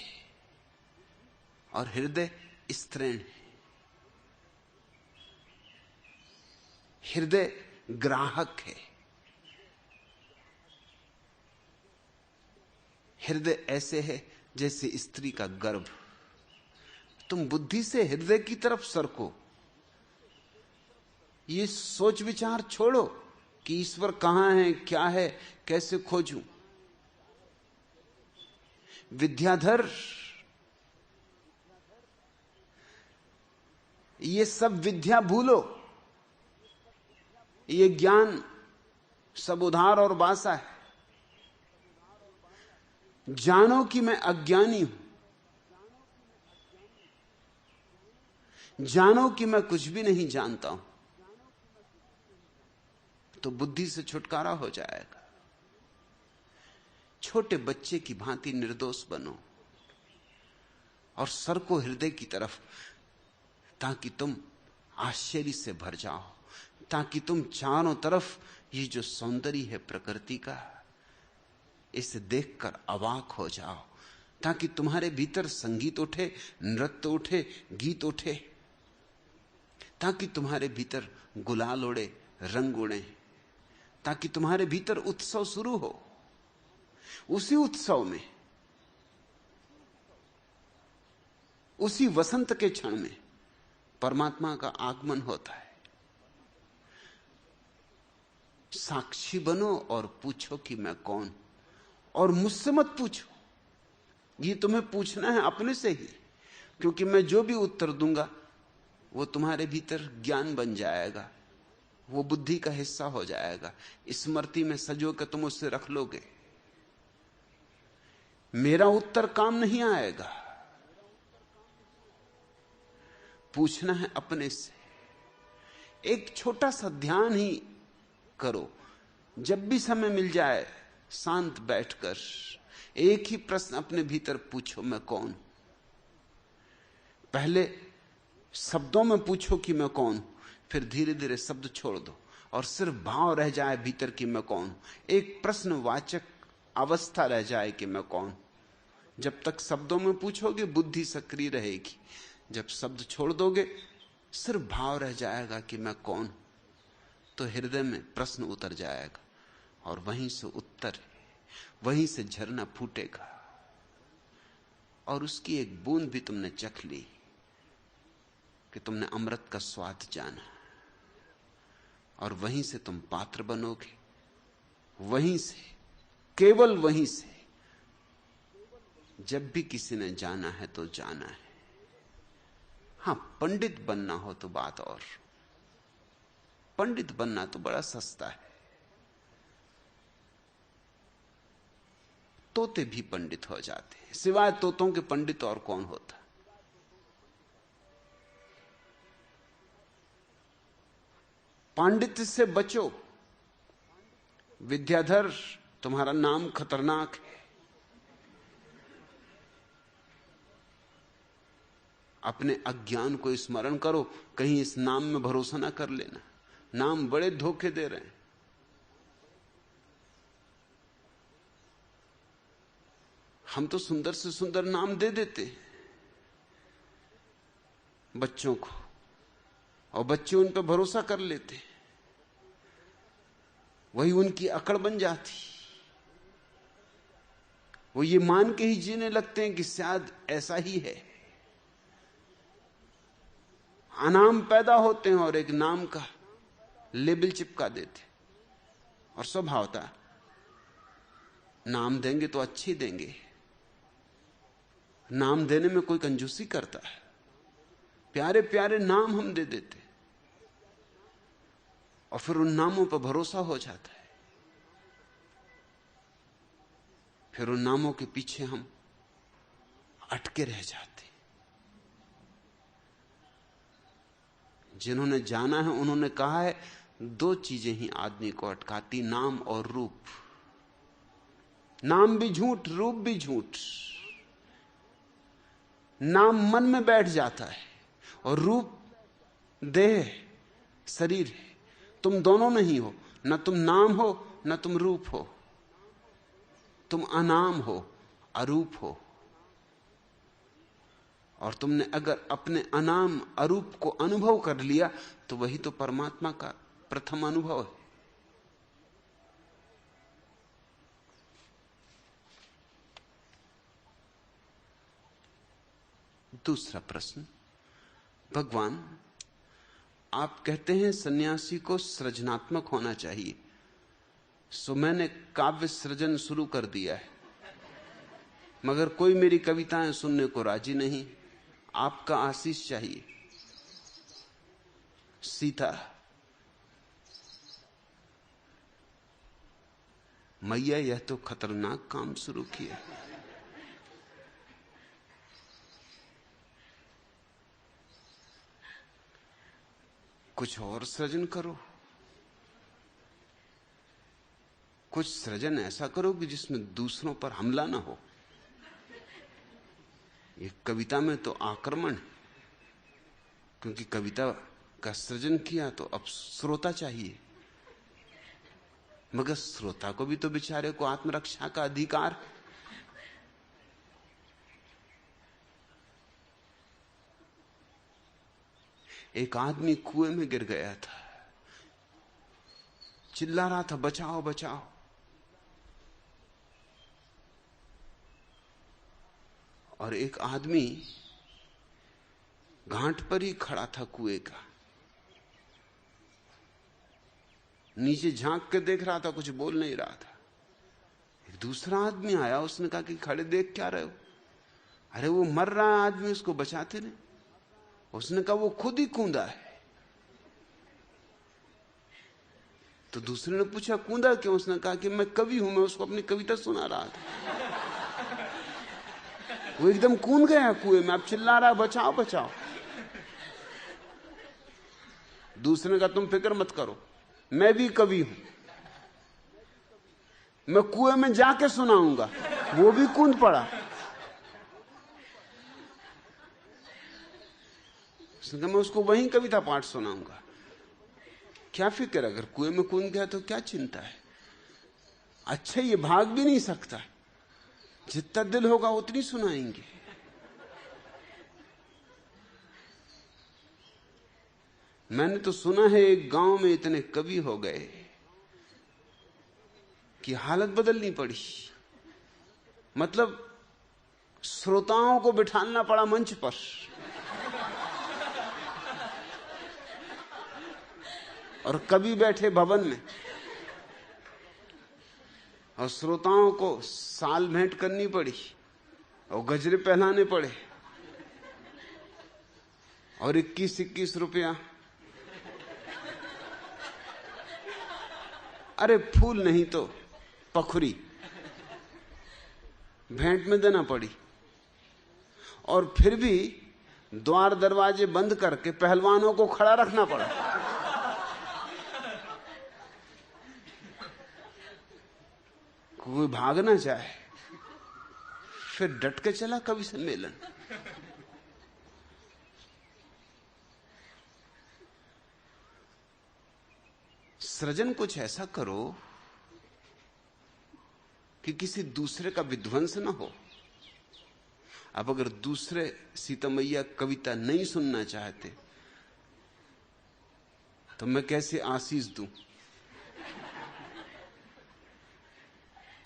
S1: और हृदय स्त्रीण है। हृदय ग्राहक है। हृदय ऐसे है जैसे स्त्री का गर्भ। तुम बुद्धि से हृदय की तरफ सरको। ये सोच विचार छोड़ो कि ईश्वर कहां है, क्या है, कैसे खोजूं। विद्याधर, ये सब विद्या भूलो। ये ज्ञान सब उधार और बासा है। जानो कि मैं अज्ञानी हूं, जानो कि मैं कुछ भी नहीं जानता हूं, तो बुद्धि से छुटकारा हो जाएगा। छोटे बच्चे की भांति निर्दोष बनो और सर को हृदय की तरफ, ताकि तुम आश्चर्य से भर जाओ, ताकि तुम चारों तरफ ये जो सौंदर्य है प्रकृति का, इसे देखकर अवाक हो जाओ, ताकि तुम्हारे भीतर संगीत उठे, नृत्य उठे, गीत उठे, ताकि तुम्हारे भीतर गुलाल उड़े, रंग उड़े, ताकि तुम्हारे भीतर उत्सव शुरू हो। उसी उत्सव में, उसी वसंत के क्षण में परमात्मा का आगमन होता है। साक्षी बनो और पूछो कि मैं कौन। और मुझसे मत पूछो, ये तुम्हें पूछना है अपने से ही, क्योंकि मैं जो भी उत्तर दूंगा वो तुम्हारे भीतर ज्ञान बन जाएगा, वो बुद्धि का हिस्सा हो जाएगा, स्मृति में सजो के तुम उससे रख लोगे। मेरा उत्तर काम नहीं आएगा। पूछना है अपने से। एक छोटा सा ध्यान ही करो, जब भी समय मिल जाए शांत बैठकर एक ही प्रश्न अपने भीतर पूछो, मैं कौन। पहले शब्दों में पूछो कि मैं कौन, फिर धीरे धीरे शब्द छोड़ दो और सिर्फ भाव रह जाए भीतर कि मैं कौन। एक प्रश्नवाचक अवस्था रह जाए कि मैं कौन। जब तक शब्दों में पूछोगे बुद्धि सक्रिय रहेगी, जब शब्द छोड़ दोगे सिर्फ भाव रह जाएगा कि मैं कौन, तो हृदय में प्रश्न उतर जाएगा और वहीं से उत्तर, वहीं से झरना फूटेगा और उसकी एक बूंद भी तुमने चख ली कि तुमने अमृत का स्वाद जाना। और वहीं से तुम पात्र बनोगे, वहीं से, केवल वहीं से। जब भी किसी ने जाना है तो जाना है। हां, पंडित बनना हो तो बात और। पंडित बनना तो बड़ा सस्ता है। तोते भी पंडित हो जाते हैं, सिवाय तोतों के पंडित और कौन होता। पांडित्य से बचो। विद्याधर, तुम्हारा नाम खतरनाक है। अपने अज्ञान को स्मरण करो, कहीं इस नाम में भरोसा ना कर लेना। नाम बड़े धोखे दे रहे हैं। हम तो सुंदर से सुंदर नाम दे देते हैं बच्चों को, और बच्चे उन पर भरोसा कर लेते हैं। वही उनकी अकड़ बन जाती। वो ये मान के ही जीने लगते हैं कि शायद ऐसा ही है। अनाम पैदा होते हैं और एक नाम का लेबल चिपका देते, और स्वभावता नाम देंगे तो अच्छी देंगे। नाम देने में कोई कंजूसी करता है? प्यारे प्यारे नाम हम दे देते और फिर उन नामों पर भरोसा हो जाता है। फिर उन नामों के पीछे हम अटके रह जाते। जिन्होंने जाना है उन्होंने कहा है, दो चीजें ही आदमी को अटकाती, नाम और रूप। नाम भी झूठ, रूप भी झूठ। नाम मन में बैठ जाता है और रूप देह शरीर है। तुम दोनों नहीं हो, न तुम नाम हो न तुम रूप हो। तुम अनाम हो, अरूप हो। और तुमने अगर अपने अनाम अरूप को अनुभव कर लिया तो वही तो परमात्मा का प्रथम अनुभव है। दूसरा प्रश्न, भगवान आप कहते हैं सन्यासी को सृजनात्मक होना चाहिए, सो मैंने काव्य सृजन शुरू कर दिया है, मगर कोई मेरी कविताएं सुनने को राजी नहीं। आपका आशीष चाहिए। सीता, मैया यह तो खतरनाक काम शुरू किया। कुछ और सृजन करो, कुछ सृजन ऐसा करो कि जिसमें दूसरों पर हमला ना हो। ये कविता में तो आक्रमण है, क्योंकि कविता का सृजन किया तो अब श्रोता चाहिए, मगर श्रोता को भी तो बेचारे को आत्मरक्षा का अधिकार। एक आदमी कुएं में गिर गया था, चिल्ला रहा था बचाओ बचाओ। और एक आदमी घाट पर ही खड़ा था कुएं का, नीचे झांक के देख रहा था, कुछ बोल नहीं रहा था। एक दूसरा आदमी आया, उसने कहा कि खड़े देख क्या रहे हो? अरे वो मर रहा है आदमी, उसको बचाते नहीं। उसने कहा वो खुद ही कूदा है। तो दूसरे ने पूछा कूदा क्यों? उसने कहा कि मैं कवि हूं, मैं उसको अपनी कविता सुना रहा था। वो एकदम कूद गया कुएं में, अब चिल्ला रहा बचाओ बचाओ। दूसरे ने कहा तुम फिक्र मत करो, मैं भी कवि हूं, मैं कुएं में जाके सुनाऊंगा। वो भी कूद पड़ा। उसने कहा मैं उसको वहीं कविता पाठ सुनाऊंगा। क्या फिक्र, अगर कुएं में कूद गया तो क्या चिंता है? अच्छा ये भाग भी नहीं सकता, जितना दिल होगा उतनी सुनाएंगे। मैंने तो सुना है एक गांव में इतने कवि हो गए कि हालत बदलनी पड़ी। मतलब श्रोताओं को बिठाना पड़ा मंच पर। और कवि बैठे भवन में, और श्रोताओं को साल भेंट करनी पड़ी, और गजरे पहनाने पड़े, और 21-21 रुपया। अरे फूल नहीं तो पखुरी भेंट में देना पड़ी। और फिर भी द्वार दरवाजे बंद करके पहलवानों को खड़ा रखना पड़ा। कोई भाग ना जाए। फिर डट के चला कवि सम्मेलन। सृजन कुछ ऐसा करो कि किसी दूसरे का विध्वंस ना हो। अब अगर दूसरे सीता मैया कविता नहीं सुनना चाहते तो मैं कैसे आशीष दूं?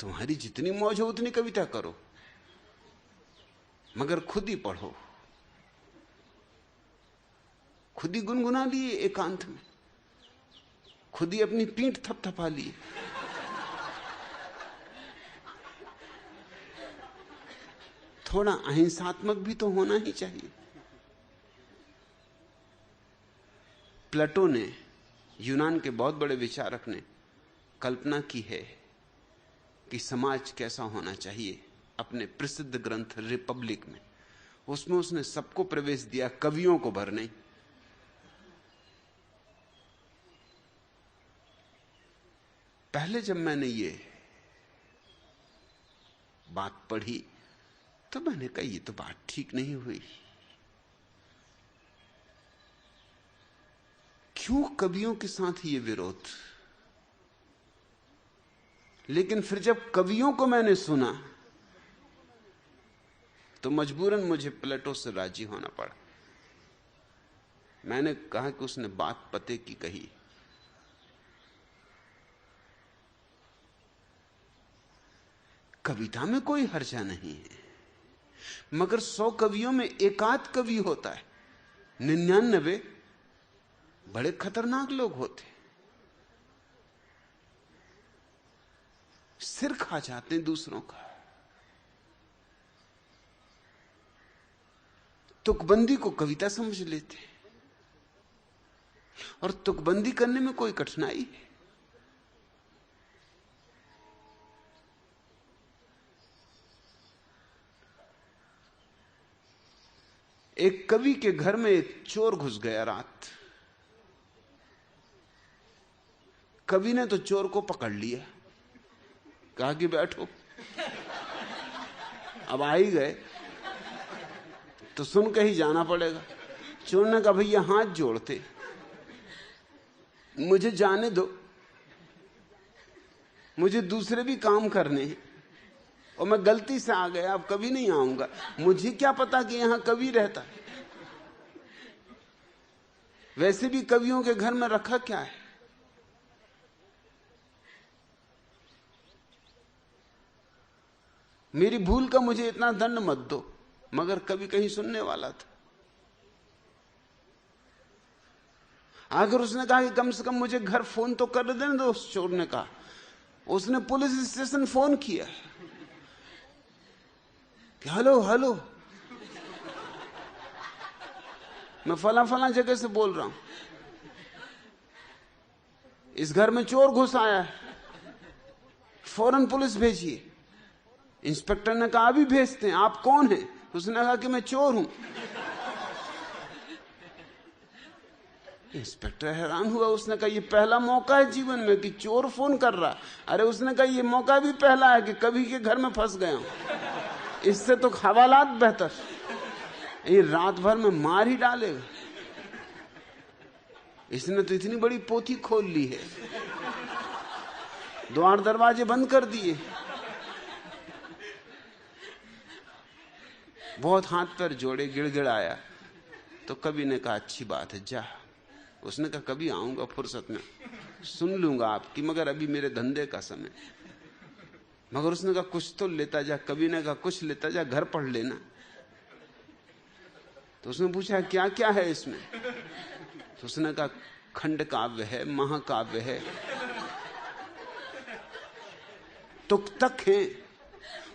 S1: तुम्हारी जितनी मौज हो उतनी कविता करो, मगर खुद ही पढ़ो, खुद ही गुनगुना लिए एकांत में, खुद ही अपनी पीठ थपथपा लिए। थोड़ा अहिंसात्मक भी तो होना ही चाहिए। प्लेटो ने, यूनान के बहुत बड़े विचारक ने कल्पना की है कि समाज कैसा होना चाहिए अपने प्रसिद्ध ग्रंथ रिपब्लिक में। उसमें उसने सबको प्रवेश दिया, कवियों को भर नहीं। पहले जब मैंने ये बात पढ़ी तो मैंने कहा ये तो बात ठीक नहीं हुई। क्यों कवियों के साथ ये विरोध? लेकिन फिर जब कवियों को मैंने सुना तो मजबूरन मुझे प्लेटो से राजी होना पड़ा। मैंने कहा कि उसने बात पते की कही। कविता में कोई हर्जा नहीं है, मगर 100 कवियों में एकाध कवि होता है, 99 बड़े खतरनाक लोग होते, सिर खा जाते हैं दूसरों का। तुकबंदी को कविता समझ लेते हैं, और तुकबंदी करने में कोई कठिनाई है? एक कवि के घर में एक चोर घुस गया रात। कवि ने तो चोर को पकड़ लिया, कहा कि बैठो। अब आ ही गए तो सुन के ही जाना पड़ेगा। चोर ने कहा भैया हाथ जोड़ते, मुझे जाने दो, मुझे दूसरे भी काम करने हैं, और मैं गलती से आ गया, अब कभी नहीं आऊंगा। मुझे क्या पता कि यहां कवि रहता है? वैसे भी कवियों के घर में रखा क्या है? मेरी भूल का मुझे इतना दंड मत दो, मगर कभी कहीं सुनने वाला था। आखिर उसने कहा कि कम से कम मुझे घर फोन तो कर देने दो। उस चोर ने कहा। उसने पुलिस स्टेशन फोन किया कि हेलो हेलो, मैं फला फला जगह से बोल रहा हूं, इस घर में चोर घुस आया है, फौरन पुलिस भेजिए। इंस्पेक्टर ने कहा अभी भेजते हैं, आप कौन हैं? उसने कहा कि मैं चोर हूं। इंस्पेक्टर हैरान हुआ। उसने कहा ये पहला मौका है जीवन में कि चोर फोन कर रहा। अरे उसने कहा ये मौका भी पहला है कि कभी के घर में फंस गया हूं, इससे तो हवालात बेहतर। ये रात भर में मार ही डालेगा। इसने तो इतनी बड़ी पोथी खोल ली है, द्वार दरवाजे बंद कर दिए। बहुत हाथ पैर जोड़े, गिड़गिड़ाया, तो कवि ने कहा अच्छी बात है जा। उसने कहा कभी आऊंगा फुर्सत में, सुन लूंगा आपकी, मगर अभी मेरे धंधे का समय। मगर उसने कहा कुछ तो लेता जा। कवि ने कहा कुछ लेता जा, घर पढ़ लेना। तो उसने पूछा क्या क्या है इसमें? तो उसने कहा खंड काव्य है, महाकाव्य है, तुक्तक है,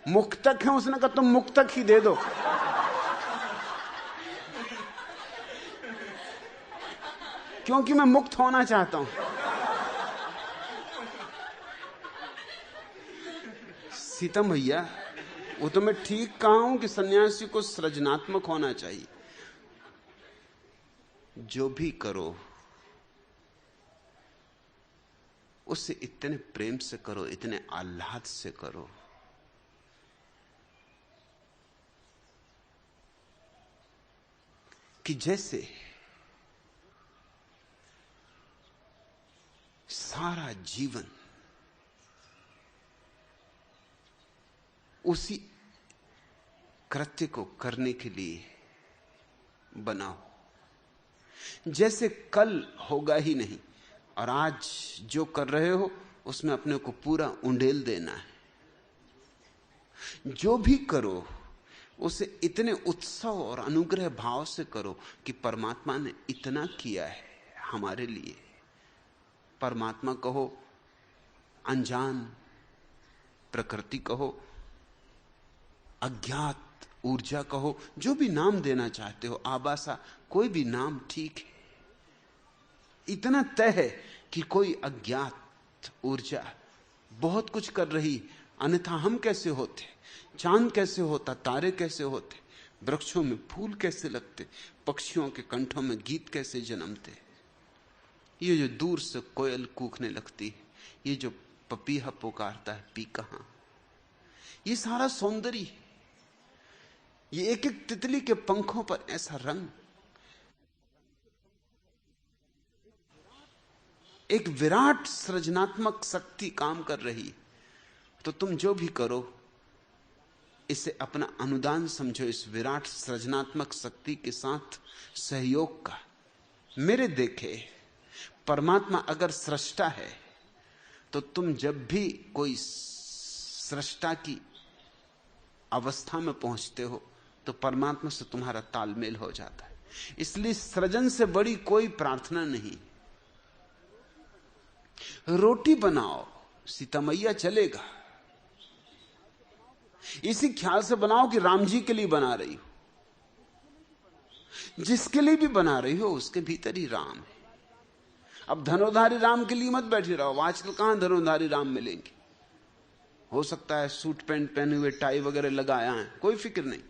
S1: मुक्तक है। उसने कहा तुम मुक्तक ही दे दो। क्योंकि मैं मुक्त होना चाहता हूं। सीतम भैया, वो तो मैं ठीक कहा हूं कि सन्यासी को सृजनात्मक होना चाहिए। जो भी करो उससे इतने प्रेम से करो, इतने आह्लाद से करो कि जैसे सारा जीवन उसी कृत्य को करने के लिए बनाओ। जैसे कल होगा ही नहीं, और आज जो कर रहे हो उसमें अपने को पूरा उंडेल देना है। जो भी करो उसे इतने उत्सव और अनुग्रह भाव से करो कि परमात्मा ने इतना किया है हमारे लिए। परमात्मा कहो, अनजान प्रकृति कहो, अज्ञात ऊर्जा कहो, जो भी नाम देना चाहते हो, आबासा, कोई भी नाम ठीक है। इतना तय है कि कोई अज्ञात ऊर्जा बहुत कुछ कर रही, अन्यथा हम कैसे होते, चांद कैसे होता, तारे कैसे होते, वृक्षों में फूल कैसे लगते, पक्षियों के कंठों में गीत कैसे जन्मते। ये जो दूर से कोयल कूकने लगती है, ये जो पपीहा पुकारता है पी कहां, ये सारा सौंदर्य, ये एक एक तितली के पंखों पर ऐसा रंग, एक विराट सृजनात्मक शक्ति काम कर रही है। तो तुम जो भी करो इसे अपना अनुदान समझो इस विराट सृजनात्मक शक्ति के साथ सहयोग का। मेरे देखे परमात्मा अगर सृष्टा है तो तुम जब भी कोई सृष्टा की अवस्था में पहुंचते हो तो परमात्मा से तुम्हारा तालमेल हो जाता है। इसलिए सृजन से बड़ी कोई प्रार्थना नहीं। रोटी बनाओ, सीता मैया चलेगा, इसी ख्याल से बनाओ कि राम जी के लिए बना रही हो। जिसके लिए भी बना रही हो उसके भीतर ही राम है। अब धनुर्धारी राम के लिए मत बैठे रहो, आजकल कहां धनुर्धारी राम मिलेंगे। हो सकता है सूट पैंट पहने हुए टाई वगैरह लगाया है, कोई फिक्र नहीं,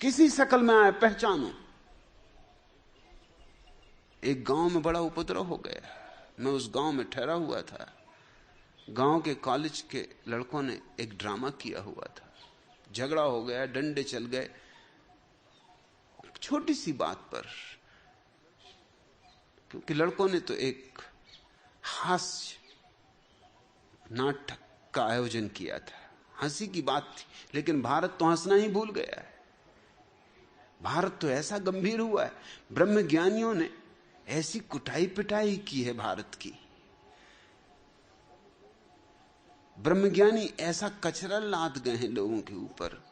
S1: किसी शक्ल में आए पहचानो। एक गांव में बड़ा उपद्रव हो गया, मैं उस गांव में ठहरा हुआ था। गांव के कॉलेज के लड़कों ने एक ड्रामा किया हुआ था, झगड़ा हो गया, डंडे चल गए छोटी सी बात पर, क्योंकि लड़कों ने तो एक हास्य नाटक का आयोजन किया था, हंसी की बात थी। लेकिन भारत तो हंसना ही भूल गया है। भारत तो ऐसा गंभीर हुआ है, ब्रह्मज्ञानियों ने ऐसी कुटाई पिटाई की है भारत की। ब्रह्मज्ञानी ऐसा कचरा लाद गए हैं लोगों के ऊपर,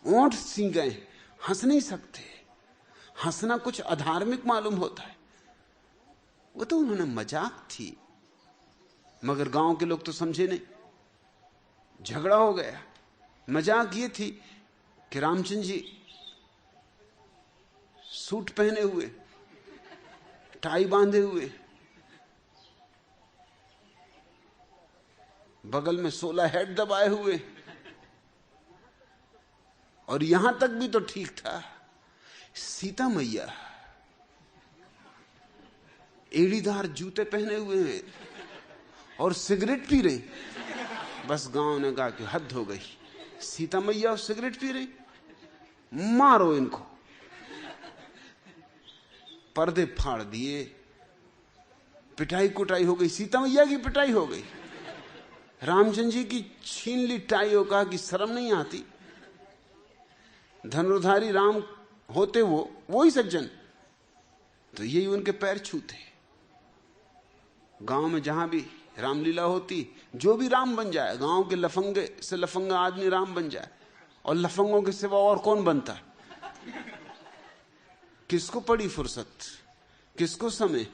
S1: ओंठ सी गए, हंस नहीं सकते। हंसना कुछ अधार्मिक मालूम होता है। वो तो उन्होंने मजाक थी, मगर गांव के लोग तो समझे नहीं। झगड़ा हो गया, मजाक ये थी कि रामचंद्र जी सूट पहने हुए, टाई बांधे हुए, बगल में 16 हेड दबाए हुए, और यहां तक भी तो ठीक था। सीता मैया एड़ीदार जूते पहने हुए हैं और सिगरेट पी रही। बस गांव ने कहा कि हद हो गई, सीता मैया और सिगरेट पी रही, मारो इनको। पर्दे फाड़ दिए, पिटाई कुटाई हो गई, सीता मैया की पिटाई हो गई। रामचंद्र जी की छीन ली टाई और कहा कि शर्म नहीं आती। धनुर्धारी राम होते वो ही सज्जन, तो यही उनके पैर छूते। गांव में जहां भी रामलीला होती, जो भी राम बन जाए, गांव के लफंगे से लफंगा आदमी राम बन जाए, और लफंगों के सिवा और कौन बनता? किसको पड़ी फुर्सत, किसको समय?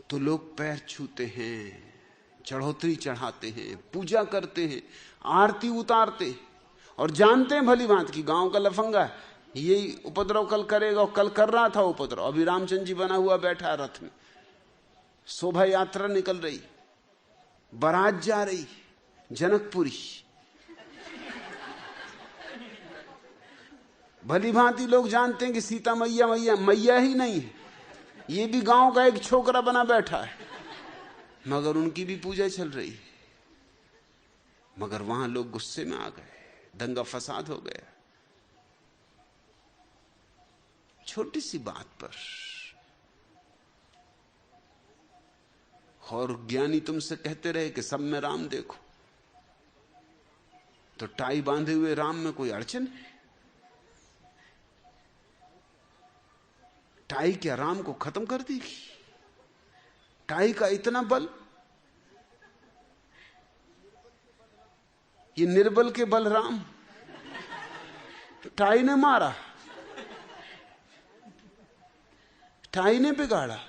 S1: तो लोग पैर छूते हैं, चढ़ोतरी चढ़ाते हैं, पूजा करते हैं, आरती उतारते, और जानते हैं भली बात कि गांव का लफंगा यही उपद्रव कल करेगा, और कल कर रहा था उपद्रव। अभी रामचंद्र जी बना हुआ बैठा है रथ में, शोभा यात्रा निकल रही, बारात जा रही जनकपुरी। भली भांति लोग जानते हैं कि सीता मैया मैया मैया ही नहीं है, ये भी गांव का एक छोकरा बना बैठा है, मगर उनकी भी पूजा चल रही है। मगर वहां लोग गुस्से में आ गए, दंगा फसाद हो गया, छोटी सी बात पर। और ज्ञानी तुमसे कहते रहे कि सब में राम देखो, तो टाई बांधे हुए राम में कोई अड़चन है? टाई क्या राम को खत्म कर देगी? टाई का इतना बल, ये निर्बल के बलराम, टाई ने मारा, टाई ने बिगाड़ा।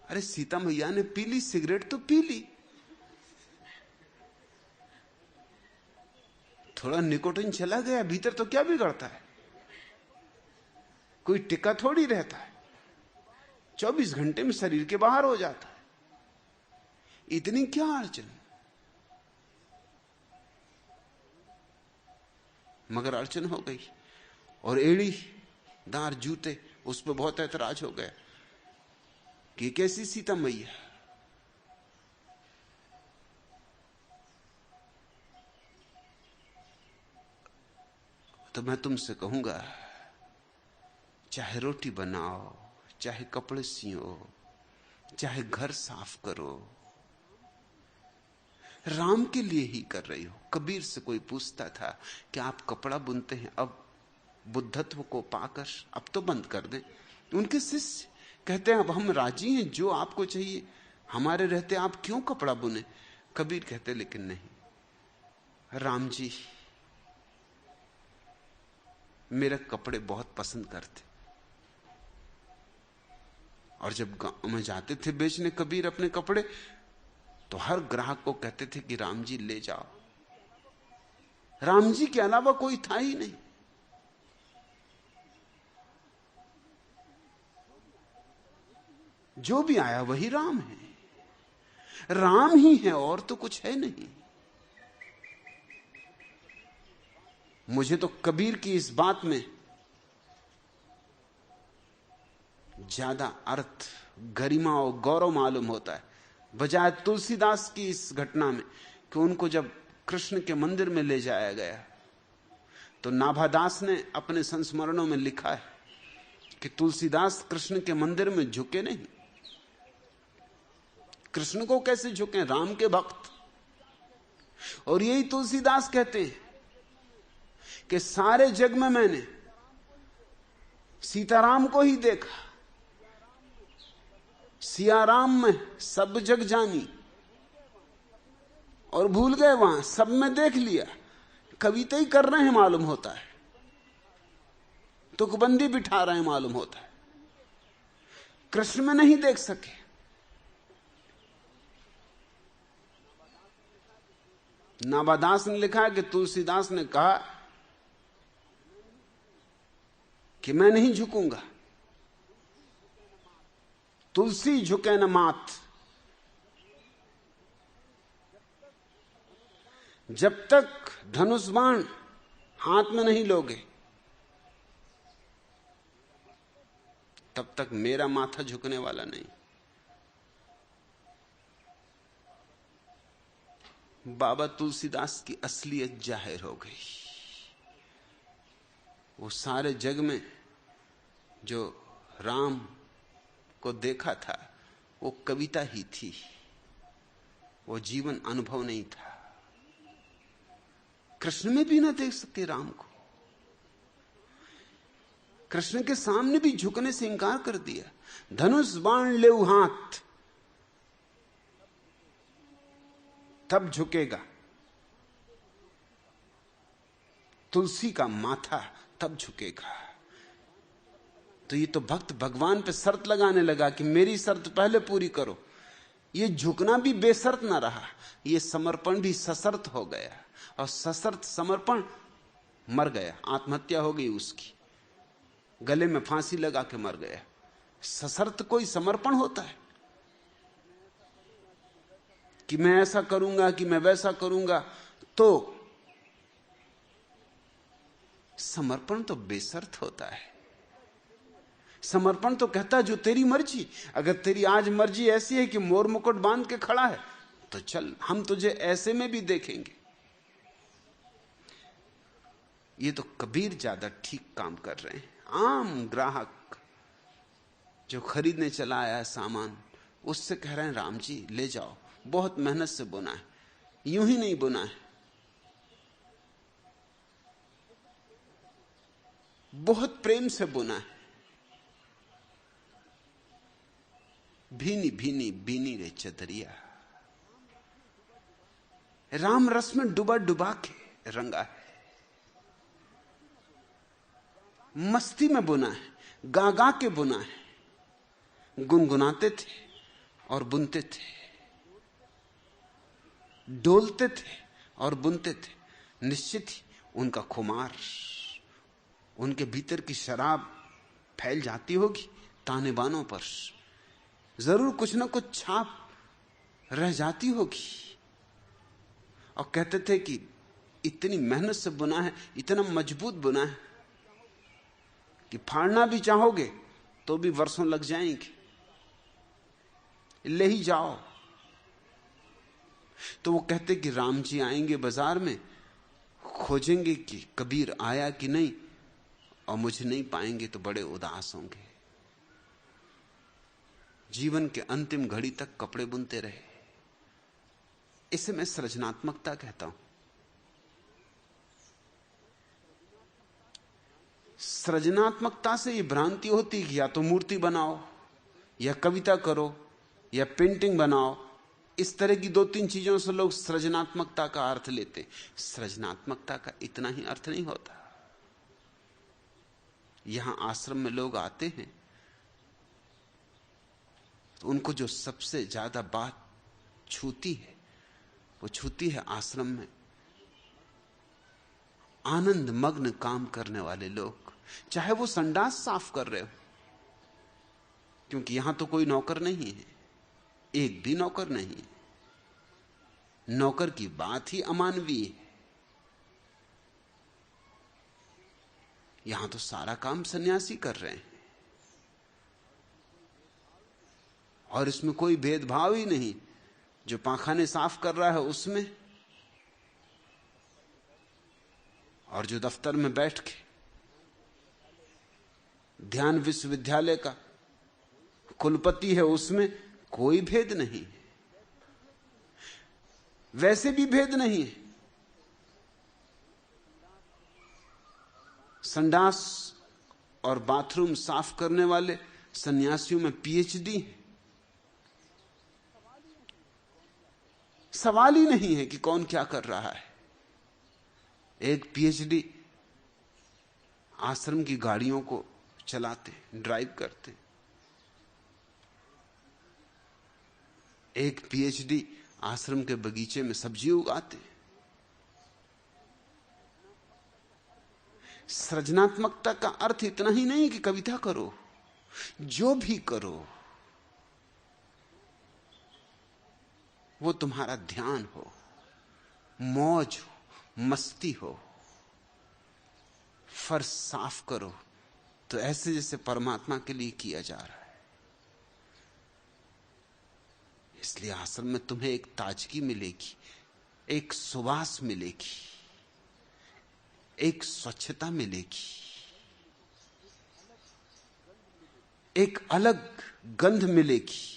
S1: अरे सीता मैया ने पी ली सिगरेट, तो पी ली, थोड़ा निकोटिन चला गया भीतर तो क्या बिगड़ता है? कोई टिका थोड़ी रहता है, 24 घंटे में शरीर के बाहर हो जाता है, इतनी क्या अड़चन? मगर अड़चन हो गई, और एड़ी दार जूते, उस पर बहुत ऐतराज हो गया। कि कैसी सीता मैया। तो मैं तुमसे कहूंगा, चाहे रोटी बनाओ, चाहे कपड़े सियो, चाहे घर साफ करो, राम के लिए ही कर रही हो। कबीर से कोई पूछता था कि आप कपड़ा बुनते हैं, अब बुद्धत्व को पाकर अब तो बंद कर दें। उनके शिष्य कहते हैं अब हम राजी हैं, जो आपको चाहिए, हमारे रहते आप क्यों कपड़ा बुने। कबीर कहते लेकिन नहीं, राम जी मेरे कपड़े बहुत पसंद करते, और जब गांव में जाते थे बेचने कबीर अपने कपड़े, तो हर ग्राहक को कहते थे कि राम जी ले जाओ। राम जी के अलावा कोई था ही नहीं। जो भी आया वही राम है, राम ही है और तो कुछ है नहीं। मुझे तो कबीर की इस बात में ज्यादा अर्थ, गरिमा और गौरव मालूम होता है, बजाय तुलसीदास की इस घटना में कि उनको जब कृष्ण के मंदिर में ले जाया गया तो नाभादास ने अपने संस्मरणों में लिखा है कि तुलसीदास कृष्ण के मंदिर में झुके नहीं। कृष्ण को कैसे झुके, राम के भक्त। और यही तुलसीदास कहते हैं कि सारे जग में मैंने सीताराम को ही देखा, सिया राम में सब जग जानी, और भूल गए वहां सब में देख लिया। कविता ही कर रहे हैं मालूम होता है, तुकबंदी बिठा रहे हैं मालूम होता है, कृष्ण में नहीं देख सके। नाभादास ने लिखा है कि तुलसीदास ने कहा कि मैं नहीं झुकूंगा, तुलसी झुके न माथ, जब तक धनुष बाण हाथ में नहीं लोगे तब तक मेरा माथा झुकने वाला नहीं। बाबा तुलसीदास की असलियत जाहिर हो गई। वो सारे जग में जो राम को देखा था वो कविता ही थी, वो जीवन अनुभव नहीं था। कृष्ण में भी ना देख सकते राम को, कृष्ण के सामने भी झुकने से इंकार कर दिया। धनुष बाण ले हाथ तब झुकेगा, तुलसी का माथा तब झुकेगा। तो ये तो भक्त भगवान पे शर्त लगाने लगा कि मेरी शर्त पहले पूरी करो। ये झुकना भी बेशर्त ना रहा, ये समर्पण भी सशर्त हो गया, और सशर्त समर्पण मर गया, आत्महत्या हो गई उसकी, गले में फांसी लगा के मर गया। सशर्त कोई समर्पण होता है कि मैं ऐसा करूंगा कि मैं वैसा करूंगा, तो समर्पण तो बेशर्त होता है। समर्पण तो कहता है जो तेरी मर्जी, अगर तेरी आज मर्जी ऐसी है कि मोर मुकुट बांध के खड़ा है तो चल, हम तुझे ऐसे में भी देखेंगे। ये तो कबीर ज्यादा ठीक काम कर रहे हैं। आम ग्राहक जो खरीदने चला आया सामान, उससे कह रहे हैं राम जी ले जाओ, बहुत मेहनत से बुना है, यूं ही नहीं बुना है, बहुत प्रेम से बुना है। भीनी भीनी बीनी रे चदरिया, राम रस में डुबा डुबा के रंगा है, मस्ती में बुना है, गा गा के बुना है। गुनगुनाते थे और बुनते थे, डोलते थे और बुनते थे। निश्चित ही उनका खुमार, उनके भीतर की शराब फैल जाती होगी ताने बानों पर, जरूर कुछ ना कुछ छाप रह जाती होगी। और कहते थे कि इतनी मेहनत से बुना है, इतना मजबूत बुना है कि फाड़ना भी चाहोगे तो भी वर्षों लग जाएंगे। ले ही जाओ। तो वो कहते कि राम जी आएंगे बाजार में, खोजेंगे कि कबीर आया कि नहीं, और मुझे नहीं पाएंगे तो बड़े उदास होंगे। जीवन के अंतिम घड़ी तक कपड़े बुनते रहे। इसे मैं सृजनात्मकता कहता हूं। सृजनात्मकता से ये भ्रांति होती कि या तो मूर्ति बनाओ, या कविता करो, या पेंटिंग बनाओ। इस तरह की 2-3 चीजों से लोग सृजनात्मकता का अर्थ लेते। सृजनात्मकता का इतना ही अर्थ नहीं होता। यहां आश्रम में लोग आते हैं तो उनको जो सबसे ज्यादा बात छूती है, वो छूती है आश्रम में आनंद मग्न काम करने वाले लोग। चाहे वो संडास साफ कर रहे हो, क्योंकि यहां तो कोई नौकर नहीं है, एक भी नौकर नहीं है। नौकर की बात ही अमानवीय है। यहां तो सारा काम सन्यासी कर रहे हैं, और इसमें कोई भेदभाव ही नहीं। जो पाखाने साफ कर रहा है उसमें, और जो दफ्तर में बैठ के ध्यान विश्वविद्यालय का कुलपति है उसमें कोई भेद नहीं। वैसे भी भेद नहीं है। संडास और बाथरूम साफ करने वाले सन्यासियों में पीएचडी है। सवाल ही नहीं है कि कौन क्या कर रहा है। एक पीएचडी आश्रम की गाड़ियों को चलाते, ड्राइव करते। एक पीएचडी आश्रम के बगीचे में सब्जी उगाते। सृजनात्मकता का अर्थ इतना ही नहीं कि कविता करो, जो भी करो वो तुम्हारा ध्यान हो, मौज हो, मस्ती हो। फर्श साफ करो तो ऐसे जैसे परमात्मा के लिए किया जा रहा है। इसलिए आश्रम में तुम्हें एक ताजगी मिलेगी, एक सुवास मिलेगी, एक स्वच्छता मिलेगी, एक अलग गंध मिलेगी।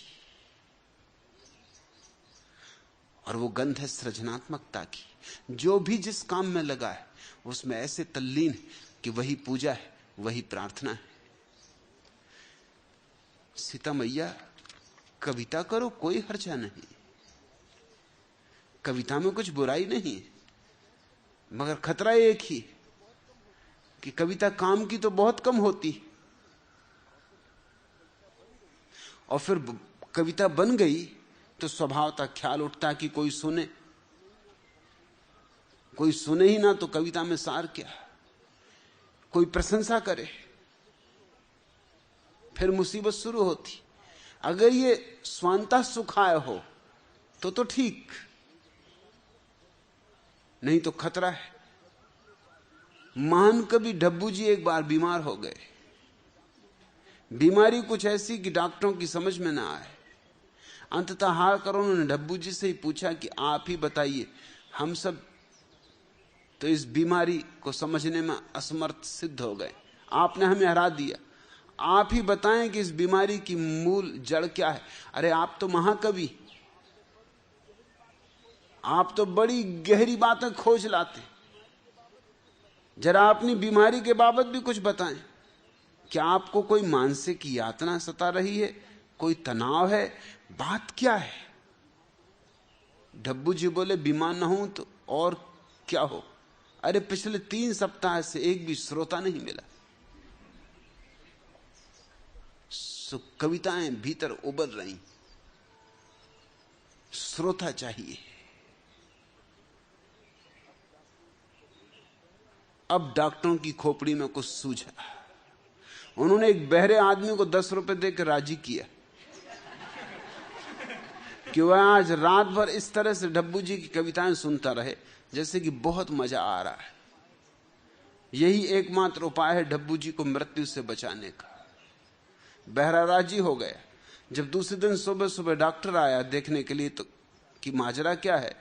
S1: और वो गंध है सृजनात्मकता की। जो भी जिस काम में लगा है उसमें ऐसे तल्लीन है कि वही पूजा है, वही प्रार्थना है। सीता मैया कविता करो, कोई हर्जा नहीं, कविता में कुछ बुराई नहीं है, मगर खतरा एक ही कि कविता काम की तो बहुत कम होती, और फिर कविता बन गई तो स्वभावतः ख्याल उठता कि कोई सुने। कोई सुने ही ना तो कविता में सार क्या, कोई प्रशंसा करे, फिर मुसीबत शुरू होती। अगर ये स्वांतः सुखाय हो तो ठीक, नहीं तो खतरा है। महान कवि डब्बू जी एक बार बीमार हो गए। बीमारी कुछ ऐसी कि डॉक्टरों की समझ में ना आए। अंततः हार कर उन्होंने डब्बू जी से ही पूछा कि आप ही बताइए, हम सब तो इस बीमारी को समझने में असमर्थ सिद्ध हो गए, आपने हमें हरा दिया, आप ही बताएं कि इस बीमारी की मूल जड़ क्या है। अरे आप तो महाकवि, आप तो बड़ी गहरी बातें खोज लाते, जरा अपनी बीमारी के बाबत भी कुछ बताएं। क्या आपको कोई मानसिक यातना सता रही है, कोई तनाव है, बात क्या है? डब्बू जी बोले बीमार ना हूं तो और क्या हो। अरे पिछले 3 सप्ताह से एक भी श्रोता नहीं मिला। सो कविताएं भीतर उबल रही, श्रोता चाहिए। अब डॉक्टरों की खोपड़ी में कुछ सूझा। उन्होंने एक बहरे आदमी को 10 रुपए देकर राजी किया कि वह आज रात भर इस तरह से डब्बू जी की कविताएं सुनता रहे जैसे कि बहुत मजा आ रहा है। यही एकमात्र उपाय है डब्बू जी को मृत्यु से बचाने का। बहरा राजी हो गया। जब दूसरे दिन सुबह सुबह डॉक्टर आया देखने के लिए तो कि माजरा क्या है,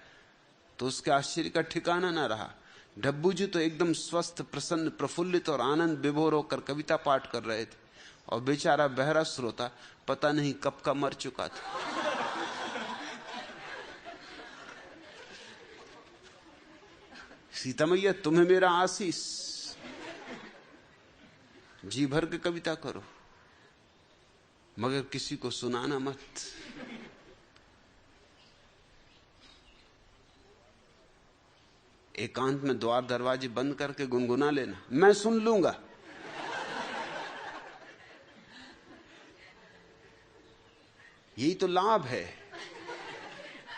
S1: तो उसके आश्चर्य का ठिकाना ना रहा। डब्बू जी तो एकदम स्वस्थ, प्रसन्न, प्रफुल्लित और आनंद विभोर होकर कविता पाठ कर रहे थे, और बेचारा बहरा श्रोता पता नहीं कब का मर चुका था। सीता मैया तुम्हें मेरा आशीष, जी भर के कविता करो, मगर किसी को सुनाना मत। एकांत में द्वार दरवाजे बंद करके गुनगुना लेना, मैं सुन लूंगा। यही तो लाभ है।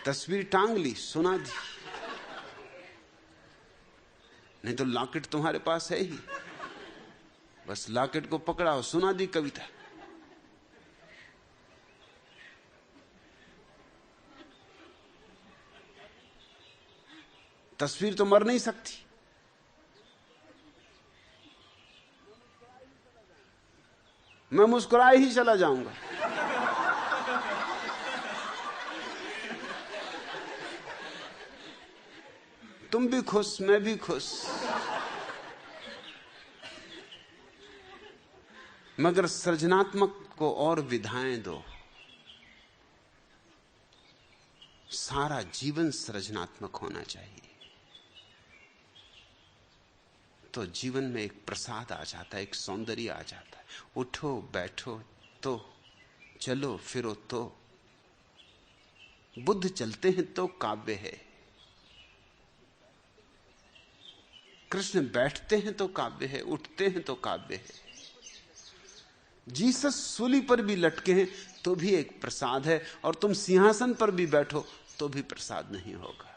S1: तस्वीर टांग ली, सुना दी, नहीं तो लॉकेट तुम्हारे पास है ही, बस लॉकेट को पकड़ा और सुना दी कविता। तस्वीर तो मर नहीं सकती। मैं मुस्कुराए ही चला जाऊंगा। तुम भी खुश, मैं भी खुश, मगर सृजनात्मक को और विधाएं दो। सारा जीवन सृजनात्मक होना चाहिए, तो जीवन में एक प्रसाद आ जाता है, एक सौंदर्य आ जाता है। उठो बैठो तो, चलो फिरो तो, बुद्ध चलते हैं तो काव्य है, कृष्ण बैठते हैं तो काव्य है, उठते हैं तो काव्य है, जीसस सूली पर भी लटके हैं तो भी एक प्रसाद है, और तुम सिंहासन पर भी बैठो तो भी प्रसाद नहीं होगा।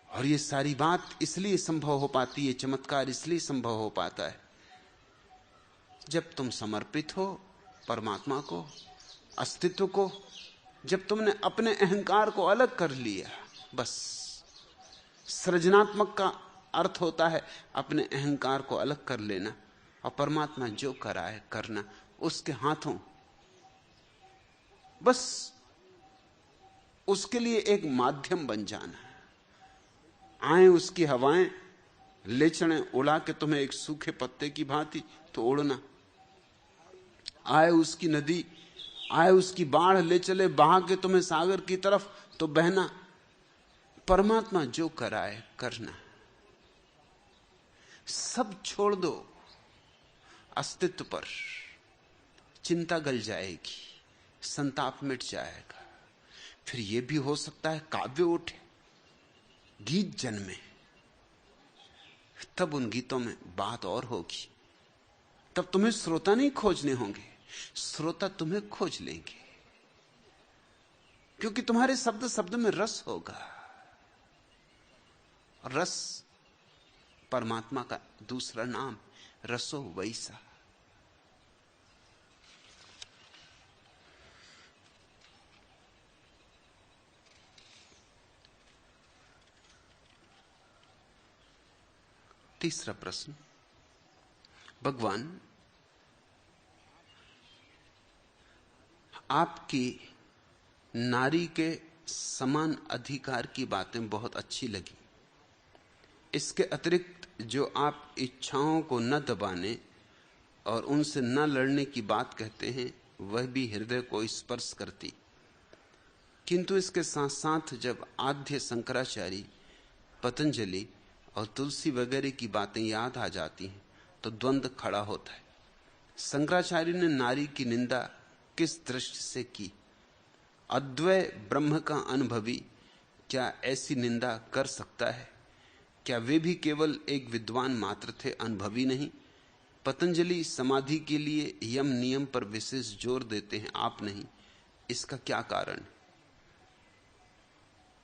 S1: और ये सारी बात इसलिए संभव हो पाती है, चमत्कार इसलिए संभव हो पाता है, जब तुम समर्पित हो परमात्मा को, अस्तित्व को, जब तुमने अपने अहंकार को अलग कर लिया। बस सृजनात्मक का अर्थ होता है अपने अहंकार को अलग कर लेना, और परमात्मा जो कराए करना उसके हाथों। बस उसके लिए एक माध्यम बन जाना। आए उसकी हवाएं ले चढ़े उड़ा के तुम्हें एक सूखे पत्ते की भांति तो उड़ना, आए उसकी नदी, आए उसकी बाढ़ ले चले बहा के तुम्हें सागर की तरफ तो बहना। परमात्मा जो कराए करना, सब छोड़ दो अस्तित्व पर, चिंता गल जाएगी, संताप मिट जाएगा। फिर यह भी हो सकता है काव्य उठे, गीत जन्मे, तब उन गीतों में बात और होगी। तब तुम्हें श्रोता नहीं खोजने होंगे, श्रोता तुम्हें खोज लेंगे, क्योंकि तुम्हारे शब्द शब्द में रस होगा। रस परमात्मा का दूसरा नाम, रसो वैसा। तीसरा प्रश्न, भगवान आपकी नारी के समान अधिकार की बातें बहुत अच्छी लगी। इसके अतिरिक्त जो आप इच्छाओं को न दबाने और उनसे न लड़ने की बात कहते हैं, वह भी हृदय को स्पर्श करती। किंतु इसके साथ साथ जब आद्य शंकराचार्य, पतंजलि और तुलसी वगैरह की बातें याद आ जाती हैं तो द्वंद्व खड़ा होता है। शंकराचार्य ने नारी की निंदा किस दृष्टि से की? अद्वय ब्रह्म का अनुभवी क्या ऐसी निंदा कर सकता है? क्या वे भी केवल एक विद्वान मात्र थे, अनुभवी नहीं? पतंजलि समाधि के लिए यम नियम पर विशेष जोर देते हैं, आप नहीं, इसका क्या कारण?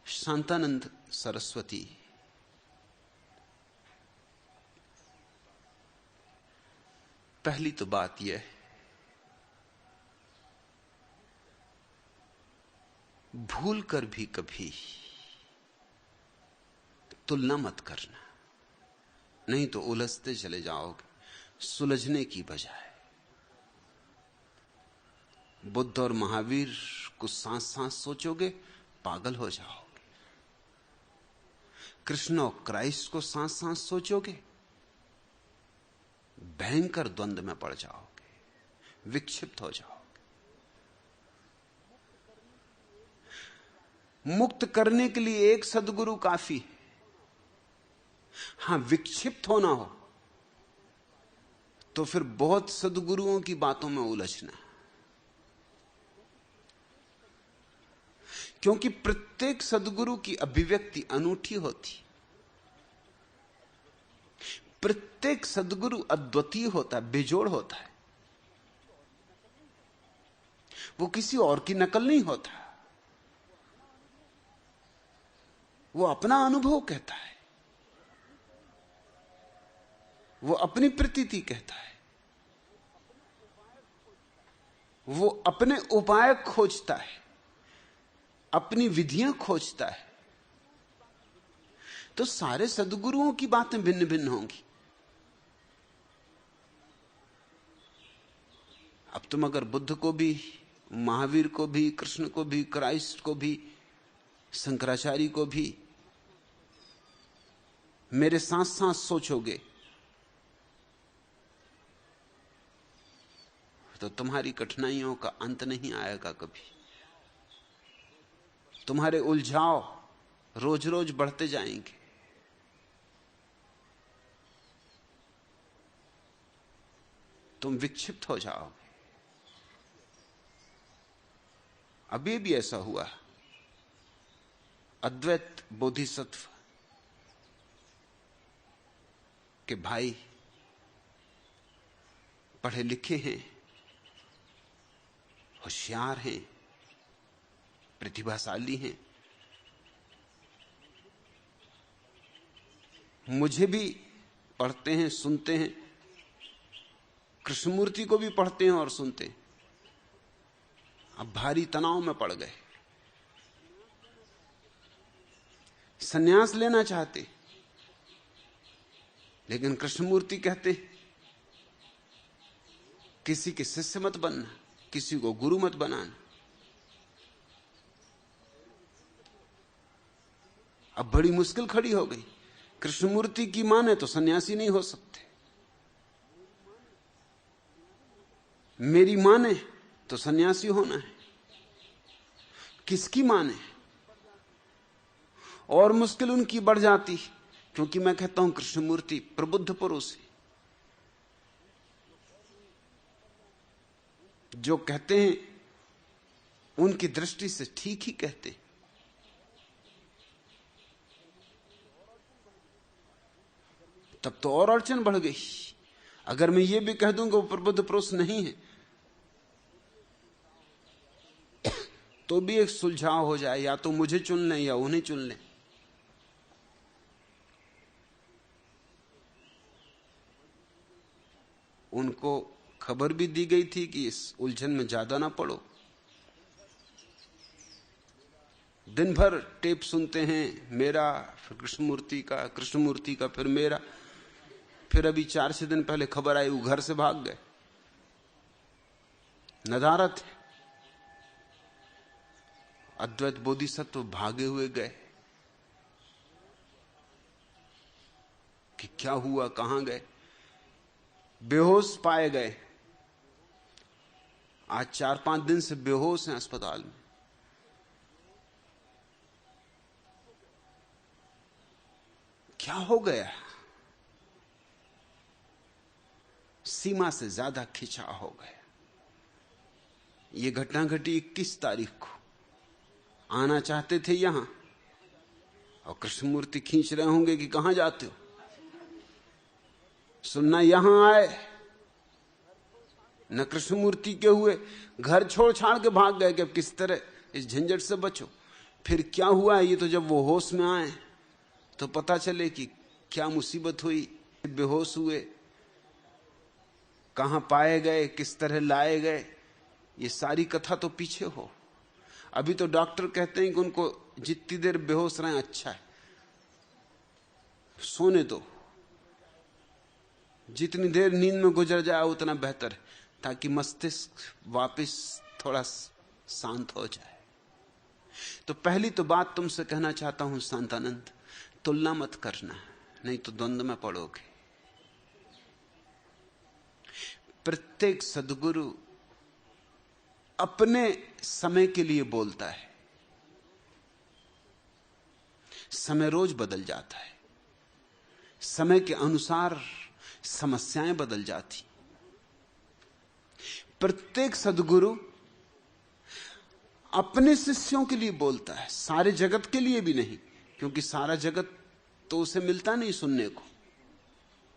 S1: शांतानंद सरस्वती। पहली तो बात यह है, भूल कर भी कभी तुलना मत करना, नहीं तो उलझते चले जाओगे। सुलझने की बजाय। बुद्ध और महावीर को सांस सांस सोचोगे पागल हो जाओगे। कृष्ण और क्राइस्ट को सांस सांस सोचोगे भयंकर द्वंद्व में पड़ जाओगे, विक्षिप्त हो जाओगे। मुक्त करने के लिए एक सद्गुरु काफी है। हां, विक्षिप्त होना हो तो फिर बहुत सद्गुरुओं की बातों में उलझना, क्योंकि प्रत्येक सद्गुरु की अभिव्यक्ति अनूठी होती। प्रत्येक सद्गुरु अद्वितीय होता है, बेजोड़ होता है। वो किसी और की नकल नहीं होता, वो अपना अनुभव कहता है, वो अपनी प्रतीति कहता है, वो अपने उपाय खोजता है, अपनी विधियां खोजता है। तो सारे सद्गुरुओं की बातें भिन्न भिन्न होंगी। अब तुम अगर बुद्ध को भी, महावीर को भी, कृष्ण को भी, क्राइस्ट को भी, शंकराचार्य को भी मेरे साथ साथ सोचोगे तो तुम्हारी कठिनाइयों का अंत नहीं आएगा कभी। तुम्हारे उलझाव रोज रोज बढ़ते जाएंगे। तुम विक्षिप्त हो जाओगे। अभी भी ऐसा हुआ। अद्वैत बोधिसत्व के भाई पढ़े लिखे हैं, होशियार हैं, प्रतिभाशाली हैं। मुझे भी पढ़ते हैं, सुनते हैं। कृष्णमूर्ति को भी पढ़ते हैं और सुनते हैं। अब भारी तनाव में पड़ गए, संन्यास लेना चाहते, लेकिन कृष्णमूर्ति कहते किसी के शिष्य मत बनना, किसी को गुरु मत बनाना। अब बड़ी मुश्किल खड़ी हो गई। कृष्णमूर्ति की माने तो सन्यासी नहीं हो सकते, मेरी माने तो सन्यासी होना है। किसकी माने? और मुश्किल उनकी बढ़ जाती, क्योंकि मैं कहता हूं कृष्णमूर्ति प्रबुद्ध पुरुष है। जो कहते हैं उनकी दृष्टि से ठीक ही कहते। तब तो और अड़चन बढ़ गई। अगर मैं ये भी कह दूं कि वो प्रबुद्ध पुरुष नहीं है तो भी एक सुलझाव हो जाए, या तो मुझे चुन लें या उन्हें चुन लें। उनको खबर भी दी गई थी कि इस उलझन में ज्यादा ना पड़ो। दिन भर टेप सुनते हैं, मेरा फिर कृष्णमूर्ति का, कृष्णमूर्ति का फिर मेरा। फिर अभी 4-6 दिन पहले खबर आई, वो घर से भाग गए। नदारत है। अद्वैत बोधिसत्व भागे हुए गए कि क्या हुआ, कहां गए। बेहोश पाए गए। आज 4-5 दिन से बेहोश हैं अस्पताल में। क्या हो गया? सीमा से ज्यादा खिंचाव हो गया। यह घटना घटी 21 तारीख को। आना चाहते थे यहां, और कृष्णमूर्ति खींच रहे होंगे कि कहां जाते हो। सुनना यहां आए, न कृष्णमूर्ति के हुए, घर छोड़ छाड़ के भाग गए कि अब किस तरह इस झंझट से बचो। फिर क्या हुआ ये तो जब वो होश में आए तो पता चले कि क्या मुसीबत हुई। बेहोश हुए, कहां पाए गए, किस तरह लाए गए, ये सारी कथा तो पीछे हो। अभी तो डॉक्टर कहते हैं कि उनको जितनी देर बेहोश रहें अच्छा है, सोने दो। जितनी देर नींद में गुजर जाए उतना बेहतर है, ताकि मस्तिष्क वापस थोड़ा शांत हो जाए। तो पहली तो बात तुमसे कहना चाहता हूं शांतानंद, तुलना मत करना, नहीं तो द्वंद्व में पड़ोगे। प्रत्येक सद्गुरु अपने समय के लिए बोलता है। समय रोज बदल जाता है, समय के अनुसार समस्याएं बदल जाती। प्रत्येक सद्गुरु अपने शिष्यों के लिए बोलता है, सारे जगत के लिए भी नहीं, क्योंकि सारा जगत तो उसे मिलता नहीं सुनने को।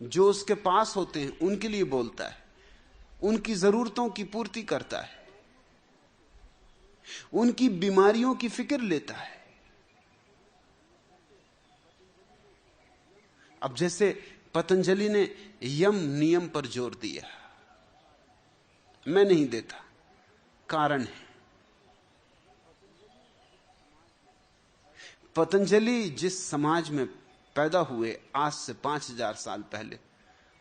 S1: जो उसके पास होते हैं उनके लिए बोलता है, उनकी जरूरतों की पूर्ति करता है, उनकी बीमारियों की फिक्र लेता है। अब जैसे पतंजलि ने यम नियम पर जोर दिया, मैं नहीं देता, कारण है। पतंजलि जिस समाज में पैदा हुए आज से 5000 साल पहले,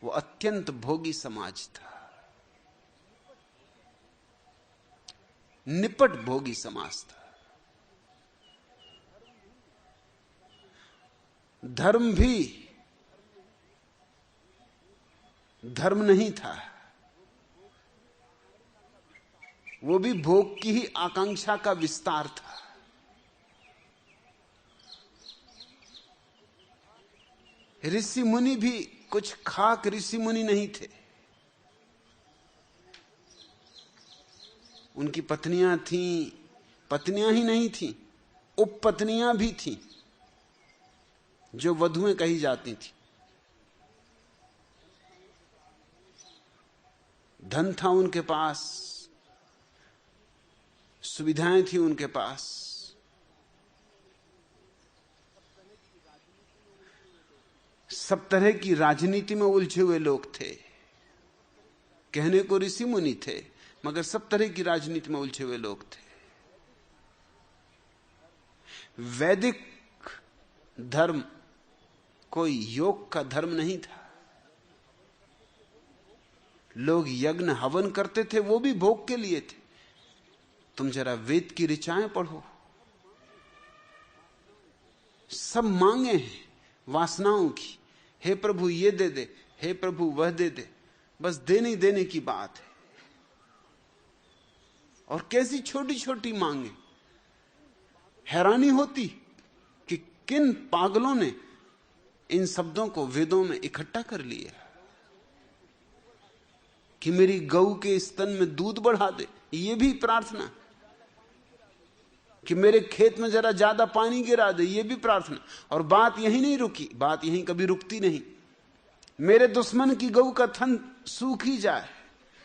S1: वो अत्यंत भोगी समाज था, निपट भोगी समाज था। धर्म भी धर्म नहीं था, वो भी भोग की ही आकांक्षा का विस्तार था। ऋषि मुनि भी कुछ खाक ऋषि मुनि नहीं थे। उनकी पत्नियां थीं, पत्नियां ही नहीं थीं, उपपत्नियां भी थीं जो वधुएं कही जाती थीं। धन था उनके पास, सुविधाएं थी उनके पास, सब तरह की राजनीति में उलझे हुए लोग थे। कहने को ऋषि मुनि थे, मगर सब तरह की राजनीति में उलझे हुए लोग थे। वैदिक धर्म कोई योग का धर्म नहीं था। लोग यज्ञ हवन करते थे, वो भी भोग के लिए थे। तुम जरा वेद की ऋचाएं पढ़ो, सब मांगे हैं वासनाओं की। हे प्रभु ये दे दे, हे प्रभु वह दे दे, बस देने देने की बात है। और कैसी छोटी छोटी मांगे। हैरानी होती कि किन पागलों ने इन शब्दों को वेदों में इकट्ठा कर लिया कि मेरी गऊ के स्तन में दूध बढ़ा दे, ये भी प्रार्थना। कि मेरे खेत में जरा ज्यादा पानी गिरा दे, ये भी प्रार्थना। और बात यहीं नहीं रुकी, बात यहीं कभी रुकती नहीं। मेरे दुश्मन की गऊ का थन सूख ही जाए,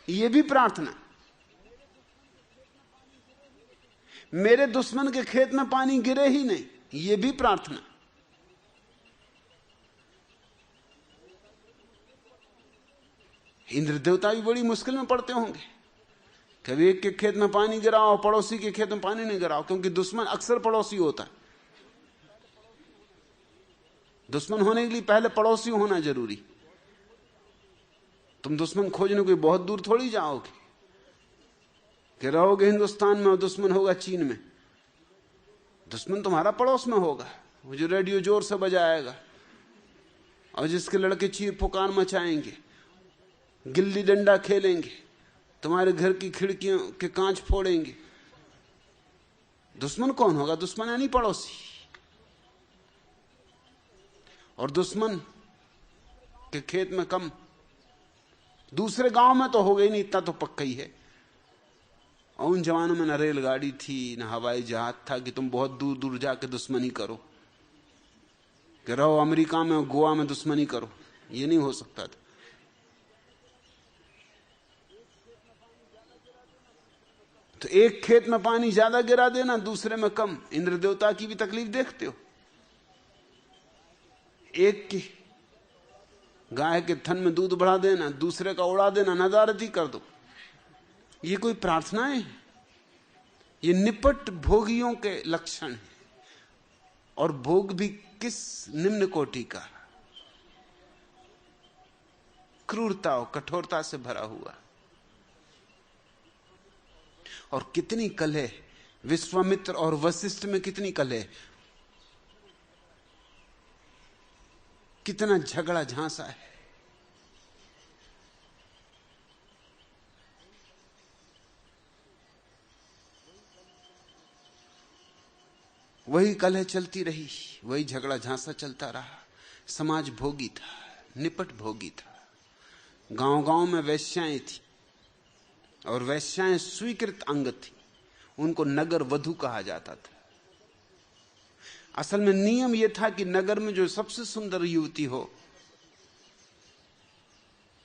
S1: ये भी प्रार्थना। मेरे दुश्मन के खेत में पानी गिरे ही नहीं, ये भी प्रार्थना। इंद्र देवता भी बड़ी मुश्किल में पड़ते होंगे। कभी एक के खेत में पानी गिराओ, पड़ोसी के खेत में पानी नहीं गिराओ, क्योंकि दुश्मन अक्सर पड़ोसी होता है। दुश्मन होने के लिए पहले पड़ोसी होना जरूरी। तुम दुश्मन खोजने कोई बहुत दूर थोड़ी जाओगे कि रहोगे हिंदुस्तान में और दुश्मन होगा चीन में। दुश्मन तुम्हारा पड़ोस में होगा, वो जो रेडियो जोर से बजाएगा और जिसके लड़के चीर पुकार मचाएंगे, गिल्ली डंडा खेलेंगे, तुम्हारे घर की खिड़कियों के कांच फोड़ेंगे। दुश्मन कौन होगा? दुश्मन यानी पड़ोसी। और दुश्मन के खेत में कम, दूसरे गांव में तो हो गई नहीं, इतना तो पक्का ही है। और उन जमानों में न रेलगाड़ी थी, न हवाई जहाज था कि तुम बहुत दूर दूर जाके दुश्मनी करो, कि रहो अमेरिका में गोवा में दुश्मनी करो, ये नहीं हो सकता था। तो एक खेत में पानी ज्यादा गिरा देना, दूसरे में कम। इंद्र देवता की भी तकलीफ देखते हो। एक की गाय के थन में दूध बढ़ा देना, दूसरे का उड़ा देना, नदारती कर दो। ये कोई प्रार्थनाएं हैं? ये निपट भोगियों के लक्षण हैं। और भोग भी किस निम्न कोटि का। क्रूरता और कठोरता से भरा हुआ। और कितनी कलह, विश्वामित्र और वशिष्ठ में कितनी कलह, कितना झगड़ा झांसा है। वही कलह चलती रही, वही झगड़ा झांसा चलता रहा। समाज भोगी था, निपट भोगी था। गांव-गांव में वैश्याएं थी और वैश्याएं स्वीकृत अंग थी, उनको नगर वधू कहा जाता था। असल में नियम यह था कि नगर में जो सबसे सुंदर युवती हो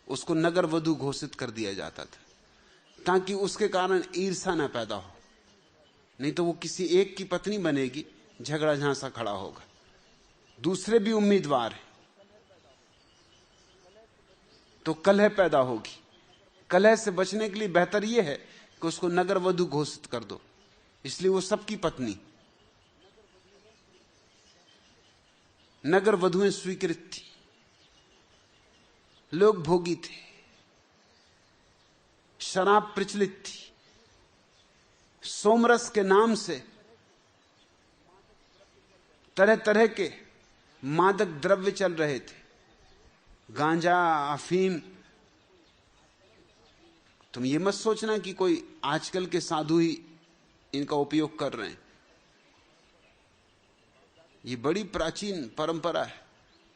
S1: उसको नगर वधू घोषित कर दिया जाता था, ताकि उसके कारण ईर्ष्या न पैदा हो। नहीं तो वो किसी एक की पत्नी बनेगी, झगड़ा झांसा खड़ा होगा। दूसरे भी उम्मीदवार हैं तो कलह पैदा होगी। कलह से बचने के लिए बेहतर यह है कि उसको नगर वधू घोषित कर दो। इसलिए वो सबकी पत्नी, नगर वधुएं स्वीकृत थी, लोग भोगी थे, शराब प्रचलित थी, सोमरस के नाम से तरह तरह के मादक द्रव्य चल रहे थे, गांजा, अफीम। तुम ये मत सोचना कि कोई आजकल के साधु ही इनका उपयोग कर रहे हैं। ये बड़ी प्राचीन परंपरा है,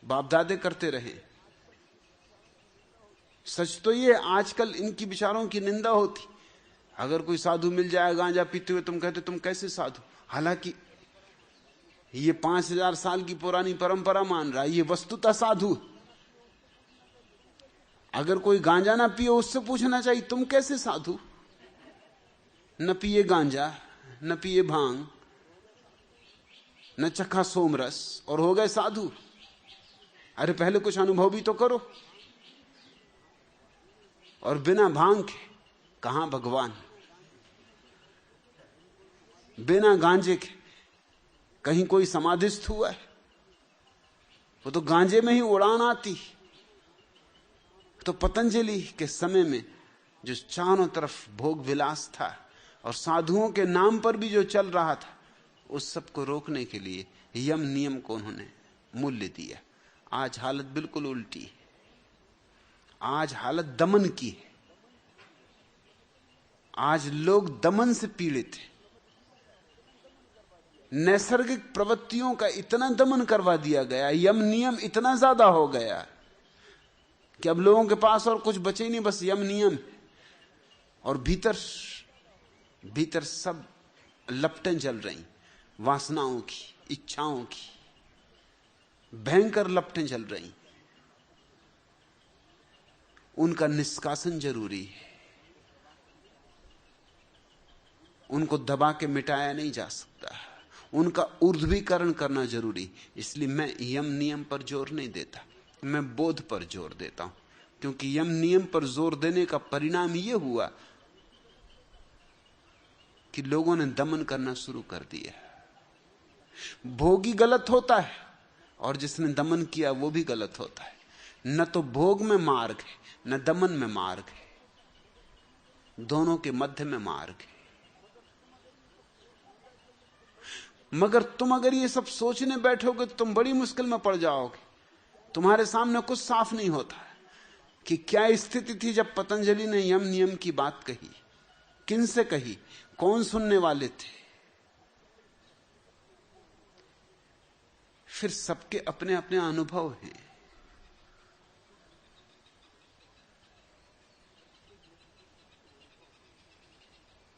S1: बाप दादे करते रहे। सच तो ये आजकल इनकी विचारों की निंदा होती। अगर कोई साधु मिल जाए गांजा पीते हुए, तुम कहते तुम कैसे साधु। हालांकि ये 5000 साल की पुरानी परंपरा मान रहा है, ये वस्तुतः साधु। अगर कोई गांजा ना पिए, उससे पूछना चाहिए तुम कैसे साधु। न पिए गांजा, न पिए भांग, न चखा सोमरस, और हो गए साधु। अरे पहले कुछ अनुभव भी तो करो। और बिना भांग के कहां भगवान, बिना गांजे के कहीं कोई समाधिस्थ हुआ है। वो तो गांजे में ही उड़ान आती। तो पतंजलि के समय में जो चारों तरफ भोग विलास था और साधुओं के नाम पर भी जो चल रहा था, उस सब को रोकने के लिए यम नियम को उन्होंने मूल्य दिया। आज हालत बिल्कुल उल्टी है। आज हालत दमन की है। आज लोग दमन से पीड़ित हैं। नैसर्गिक प्रवृत्तियों का इतना दमन करवा दिया गया, यम नियम इतना ज्यादा हो गया कि अब लोगों के पास और कुछ बचे ही नहीं, बस यम नियम। और भीतर भीतर सब लपटें जल रही, वासनाओं की, इच्छाओं की भयंकर लपटें जल रही। उनका निष्कासन जरूरी है। उनको दबा के मिटाया नहीं जा सकता, उनका ऊर्ध्वीकरण करना जरूरी। इसलिए मैं यम नियम पर जोर नहीं देता, मैं बोध पर जोर देता हूं। क्योंकि यम नियम पर जोर देने का परिणाम यह हुआ कि लोगों ने दमन करना शुरू कर दिया। भोगी गलत होता है और जिसने दमन किया वो भी गलत होता है। न तो भोग में मार्ग है, न दमन में मार्ग है, दोनों के मध्य में मार्ग है। मगर तुम अगर ये सब सोचने बैठोगे तो तुम बड़ी मुश्किल में पड़ जाओगे। तुम्हारे सामने कुछ साफ नहीं होता कि क्या स्थिति थी जब पतंजलि ने यम नियम की बात कही, किन से कही, कौन सुनने वाले थे। फिर सबके अपने अपने अनुभव हैं।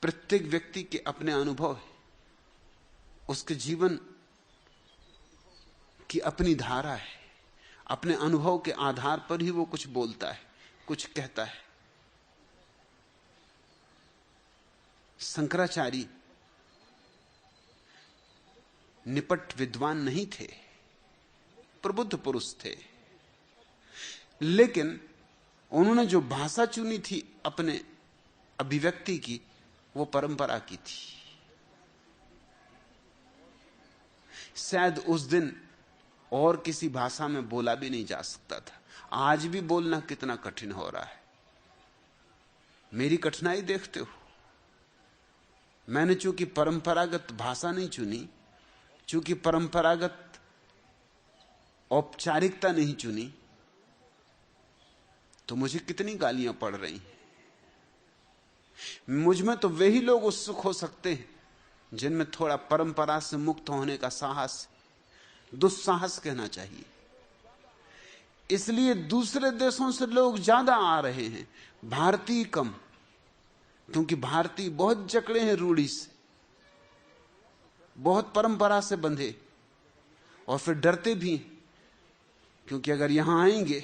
S1: प्रत्येक व्यक्ति के अपने अनुभव हैं। उसके जीवन की अपनी धारा है। अपने अनुभव के आधार पर ही वो कुछ बोलता है, कुछ कहता है। शंकराचार्य निपट विद्वान नहीं थे, प्रबुद्ध पुरुष थे, लेकिन उन्होंने जो भाषा चुनी थी अपने अभिव्यक्ति की, वो परंपरा की थी। शायद उस दिन और किसी भाषा में बोला भी नहीं जा सकता था। आज भी बोलना कितना कठिन हो रहा है। मेरी कठिनाई देखते हो। मैंने चूंकि परंपरागत भाषा नहीं चुनी, चूंकि परंपरागत औपचारिकता नहीं चुनी, तो मुझे कितनी गालियां पड़ रही हैं। मुझ में तो वे ही लोग उत्सुक हो सकते हैं जिनमें थोड़ा परंपरा से मुक्त होने का साहस, दुस्साहस कहना चाहिए। इसलिए दूसरे देशों से लोग ज्यादा आ रहे हैं, भारतीय कम, क्योंकि भारतीय बहुत जकड़े हैं रूढ़ी से, बहुत परंपरा से बंधे, और फिर डरते भी हैं, क्योंकि अगर यहां आएंगे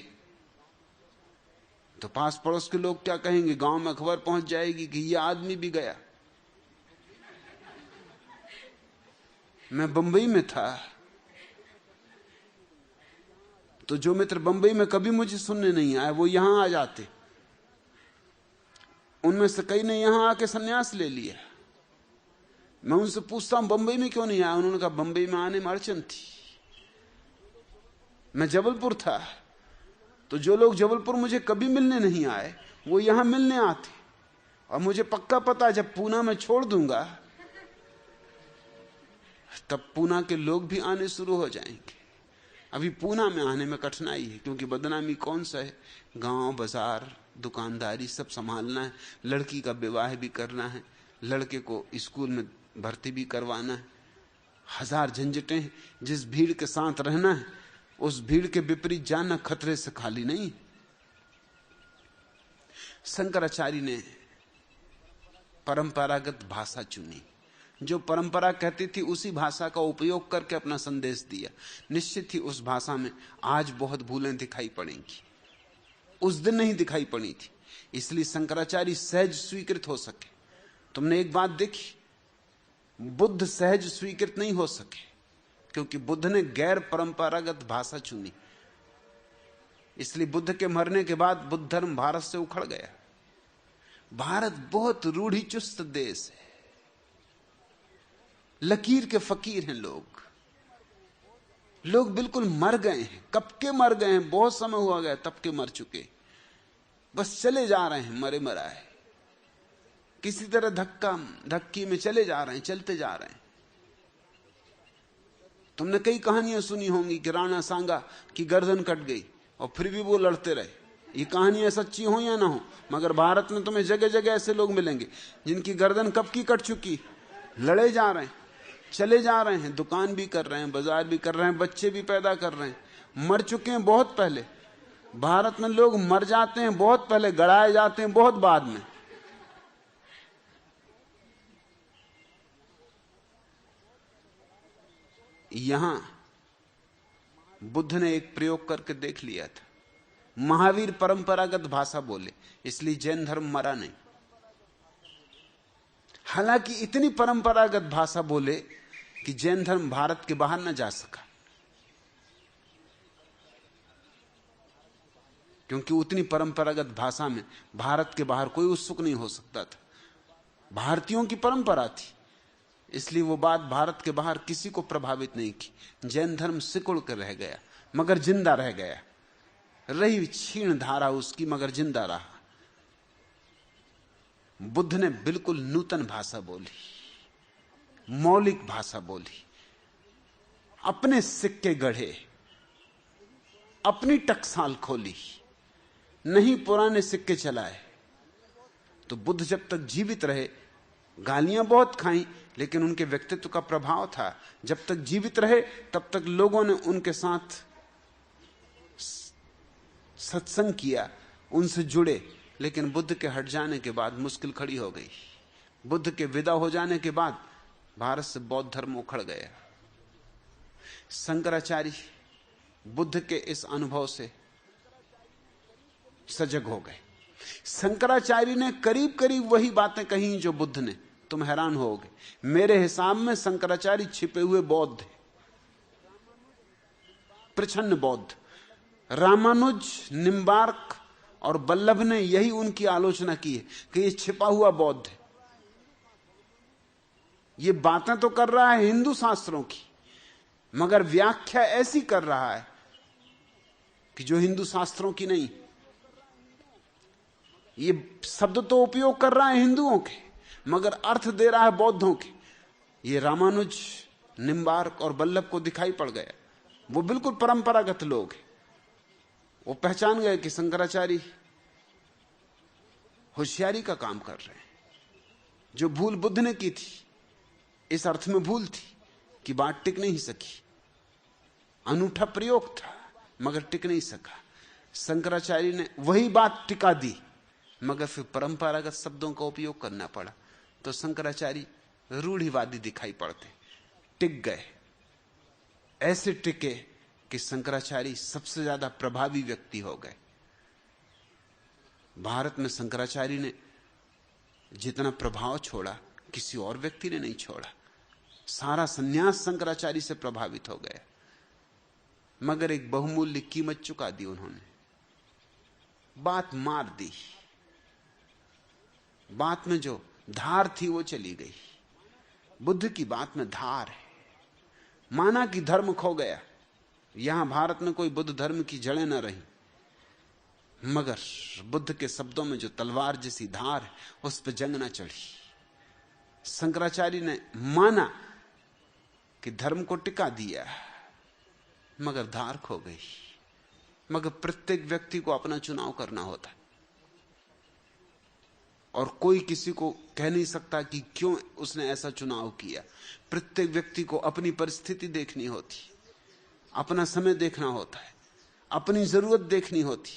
S1: तो पास पड़ोस के लोग क्या कहेंगे, गांव में खबर पहुंच जाएगी कि यह आदमी भी गया। मैं बंबई में था तो जो मित्र बंबई में कभी मुझे सुनने नहीं आए वो यहां आ जाते। उनमें से कई ने यहां आके सन्यास ले लिया। मैं उनसे पूछता हूं बंबई में क्यों नहीं आया, उन्होंने कहा बंबई में आने में अड़चन थी। मैं जबलपुर था तो जो लोग जबलपुर मुझे कभी मिलने नहीं आए वो यहां मिलने आते, और मुझे पक्का पता जब पूना में छोड़ दूंगा तब पूना के लोग भी आने शुरू हो जाएंगे। अभी पूना में आने में कठिनाई है, क्योंकि बदनामी कौन सा है, गांव बाजार दुकानदारी सब संभालना है, लड़की का विवाह भी करना है, लड़के को स्कूल में भर्ती भी करवाना है, हजार झंझटें हैं। जिस भीड़ के साथ रहना है उस भीड़ के विपरीत जाना खतरे से खाली नहीं। शंकराचार्य ने परंपरागत भाषा चुनी, जो परंपरा कहती थी उसी भाषा का उपयोग करके अपना संदेश दिया। निश्चित ही उस भाषा में आज बहुत भूलें दिखाई पड़ेंगी, उस दिन नहीं दिखाई पड़ी थी, इसलिए शंकराचार्य सहज स्वीकृत हो सके। तुमने एक बात देखी, बुद्ध सहज स्वीकृत नहीं हो सके, क्योंकि बुद्ध ने गैर परंपरागत भाषा चुनी। इसलिए बुद्ध के मरने के बाद बुद्ध धर्म भारत से उखड़ गया। भारत बहुत रूढ़िचुस्त देश है, लकीर के फकीर हैं लोग। लोग बिल्कुल मर गए हैं, कब के मर गए हैं, बहुत समय हुआ गया तब के मर चुके, बस चले जा रहे हैं मरे मराए, किसी तरह धक्का धक्की में चले जा रहे हैं, चलते जा रहे हैं। तुमने कई कहानियां सुनी होंगी कि राणा सांगा की गर्दन कट गई और फिर भी वो लड़ते रहे। ये कहानियां सच्ची हो या ना हो, मगर भारत में तुम्हें जगह जगह ऐसे लोग मिलेंगे जिनकी गर्दन कब की कट चुकी, लड़े जा रहे हैं, चले जा रहे हैं, दुकान भी कर रहे हैं, बाजार भी कर रहे हैं, बच्चे भी पैदा कर रहे हैं, मर चुके हैं बहुत पहले। भारत में लोग मर जाते हैं बहुत पहले, गड़ाए जाते हैं बहुत बाद में। यहां बुद्ध ने एक प्रयोग करके देख लिया था। महावीर परंपरागत भाषा बोले, इसलिए जैन धर्म मरा नहीं। हालांकि इतनी परंपरागत भाषा बोले कि जैन धर्म भारत के बाहर न जा सका, क्योंकि उतनी परंपरागत भाषा में भारत के बाहर कोई उत्सुक नहीं हो सकता था। भारतीयों की परंपरा थी, इसलिए वो बात भारत के बाहर किसी को प्रभावित नहीं की। जैन धर्म सिकुड़ कर रह गया, मगर जिंदा रह गया, रही क्षीण धारा उसकी, मगर जिंदा रहा। बुद्ध ने बिल्कुल नूतन भाषा बोली, मौलिक भाषा बोली, अपने सिक्के गढ़े, अपनी टकसाल खोली, नहीं पुराने सिक्के चलाए। तो बुद्ध जब तक जीवित रहे, गालियां बहुत खाई, लेकिन उनके व्यक्तित्व का प्रभाव था। जब तक जीवित रहे तब तक लोगों ने उनके साथ सत्संग किया, उनसे जुड़े। लेकिन बुद्ध के हट जाने के बाद मुश्किल खड़ी हो गई। बुद्ध के विदा हो जाने के बाद भारत से बौद्ध धर्म उखड़ गया। शंकराचार्य बुद्ध के इस अनुभव से सजग हो गए। शंकराचार्य ने करीब करीब वही बातें कही जो बुद्ध ने। तुम हैरान होगे, मेरे हिसाब में शंकराचार्य छिपे हुए बौद्ध, प्रछन्न बौद्ध। रामानुज, निम्बार्क और वल्लभ ने यही उनकी आलोचना की है कि ये छिपा हुआ बौद्ध है। ये बातें तो कर रहा है हिंदू शास्त्रों की, मगर व्याख्या ऐसी कर रहा है कि जो हिंदू शास्त्रों की नहीं। ये शब्द तो उपयोग कर रहा है हिंदुओं के, मगर अर्थ दे रहा है बौद्धों के। ये रामानुज, निम्बार्क और वल्लभ को दिखाई पड़ गया। वो बिल्कुल परंपरागत लोग हैं। वो पहचान गए कि शंकराचार्य होशियारी का काम कर रहे हैं। जो भूल बुद्ध ने की थी, इस अर्थ में भूल थी कि बात टिक नहीं सकी। अनूठा प्रयोग था मगर टिक नहीं सका। शंकराचार्य ने वही बात टिका दी, मगर फिर परंपरागत शब्दों का उपयोग करना पड़ा। तो शंकराचार्य रूढ़िवादी दिखाई पड़ते, टिक गए। ऐसे टिके कि शंकराचार्य सबसे ज्यादा प्रभावी व्यक्ति हो गए। भारत में शंकराचार्य ने जितना प्रभाव छोड़ा किसी और व्यक्ति ने नहीं छोड़ा। सारा सन्यास शंकराचार्य से प्रभावित हो गया, मगर एक बहुमूल्य कीमत चुका दी उन्होंने। बात मार दी, बात में जो धार थी वो चली गई। बुद्ध की बात में धार है। माना कि धर्म खो गया, यहां भारत में कोई बुद्ध धर्म की जड़ें न रही, मगर बुद्ध के शब्दों में जो तलवार जैसी धार है उस पर जंग न चढ़ी। शंकराचार्य ने माना कि धर्म को टिका दिया, मगर धार खो गई। मगर प्रत्येक व्यक्ति को अपना चुनाव करना होता है, और कोई किसी को कह नहीं सकता कि क्यों उसने ऐसा चुनाव किया। प्रत्येक व्यक्ति को अपनी परिस्थिति देखनी होती, अपना समय देखना होता है, अपनी जरूरत देखनी होती।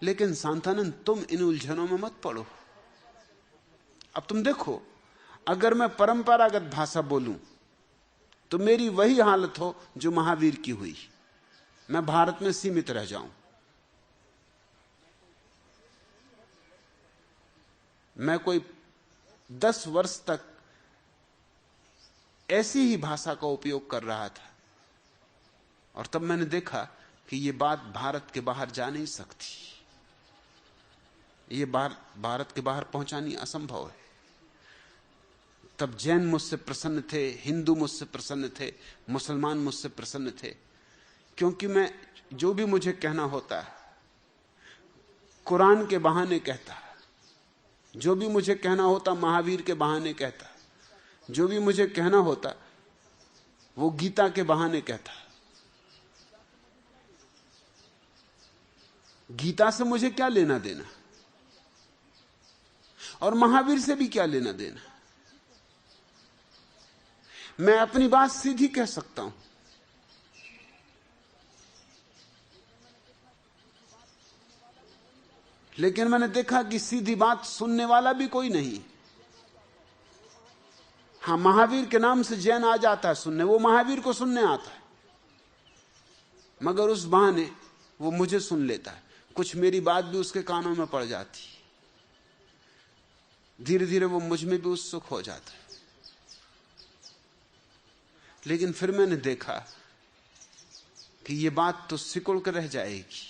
S1: लेकिन शांतानंद, तुम इन उलझनों में मत पड़ो। अब तुम देखो, अगर मैं परंपरागत भाषा बोलूं तो मेरी वही हालत हो जो महावीर की हुई। मैं भारत में सीमित रह जाऊं। मैं कोई 10 वर्ष तक ऐसी ही भाषा का उपयोग कर रहा था, और तब मैंने देखा कि यह बात भारत के बाहर जा नहीं सकती। ये भारत के बाहर पहुंचानी असंभव है। तब जैन मुझसे प्रसन्न थे, हिंदू मुझसे प्रसन्न थे, मुसलमान मुझसे प्रसन्न थे, क्योंकि मैं जो भी मुझे कहना होता है कुरान के बहाने कहता, जो भी मुझे कहना होता महावीर के बहाने कहता, जो भी मुझे कहना होता वो गीता के बहाने कहता। गीता से मुझे क्या लेना देना, और महावीर से भी क्या लेना देना। मैं अपनी बात सीधी कह सकता हूं, लेकिन मैंने देखा कि सीधी बात सुनने वाला भी कोई नहीं। हां, महावीर के नाम से जैन आ जाता है सुनने, वो महावीर को सुनने आता है, मगर उस बहाने वो मुझे सुन लेता है। कुछ मेरी बात भी उसके कानों में पड़ जाती, धीरे धीरे वो मुझ में भी उत्सुक हो जाता है। लेकिन फिर मैंने देखा कि ये बात तो सिकुड़ कर रह जाएगी,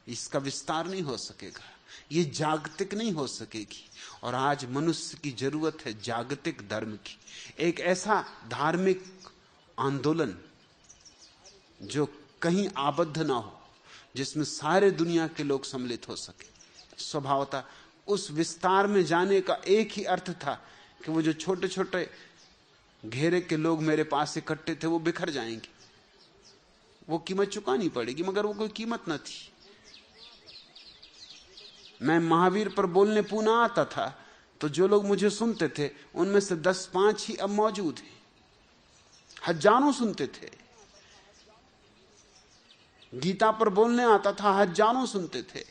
S1: इसका विस्तार नहीं हो सकेगा, ये जागतिक नहीं हो सकेगी। और आज मनुष्य की जरूरत है जागतिक धर्म की, एक ऐसा धार्मिक आंदोलन जो कहीं आबद्ध ना हो, जिसमें सारे दुनिया के लोग सम्मिलित हो सके। स्वभावतः उस विस्तार में जाने का एक ही अर्थ था कि वो जो छोटे छोटे घेरे के लोग मेरे पास इकट्ठे थे वो बिखर जाएंगे। वो कीमत चुकानी पड़ेगी, मगर वो कोई कीमत न थी। मैं महावीर पर बोलने पूना आता था तो जो लोग मुझे सुनते थे उनमें से 10-5 ही अब मौजूद हैं। हजारों सुनते थे। गीता पर बोलने आता था, हजारों सुनते थे।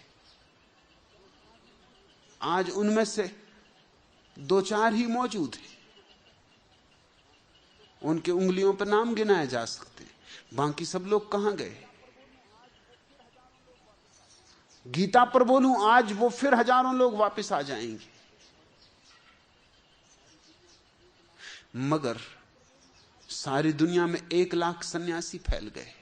S1: आज उनमें से 2-4 ही मौजूद हैं। उनके उंगलियों पर नाम गिनाए जा सकते, बाकी सब लोग कहां गए। गीता पर बोलूं आज, वो फिर हजारों लोग वापस आ जाएंगे। मगर सारी दुनिया में 1 लाख सन्यासी फैल गए।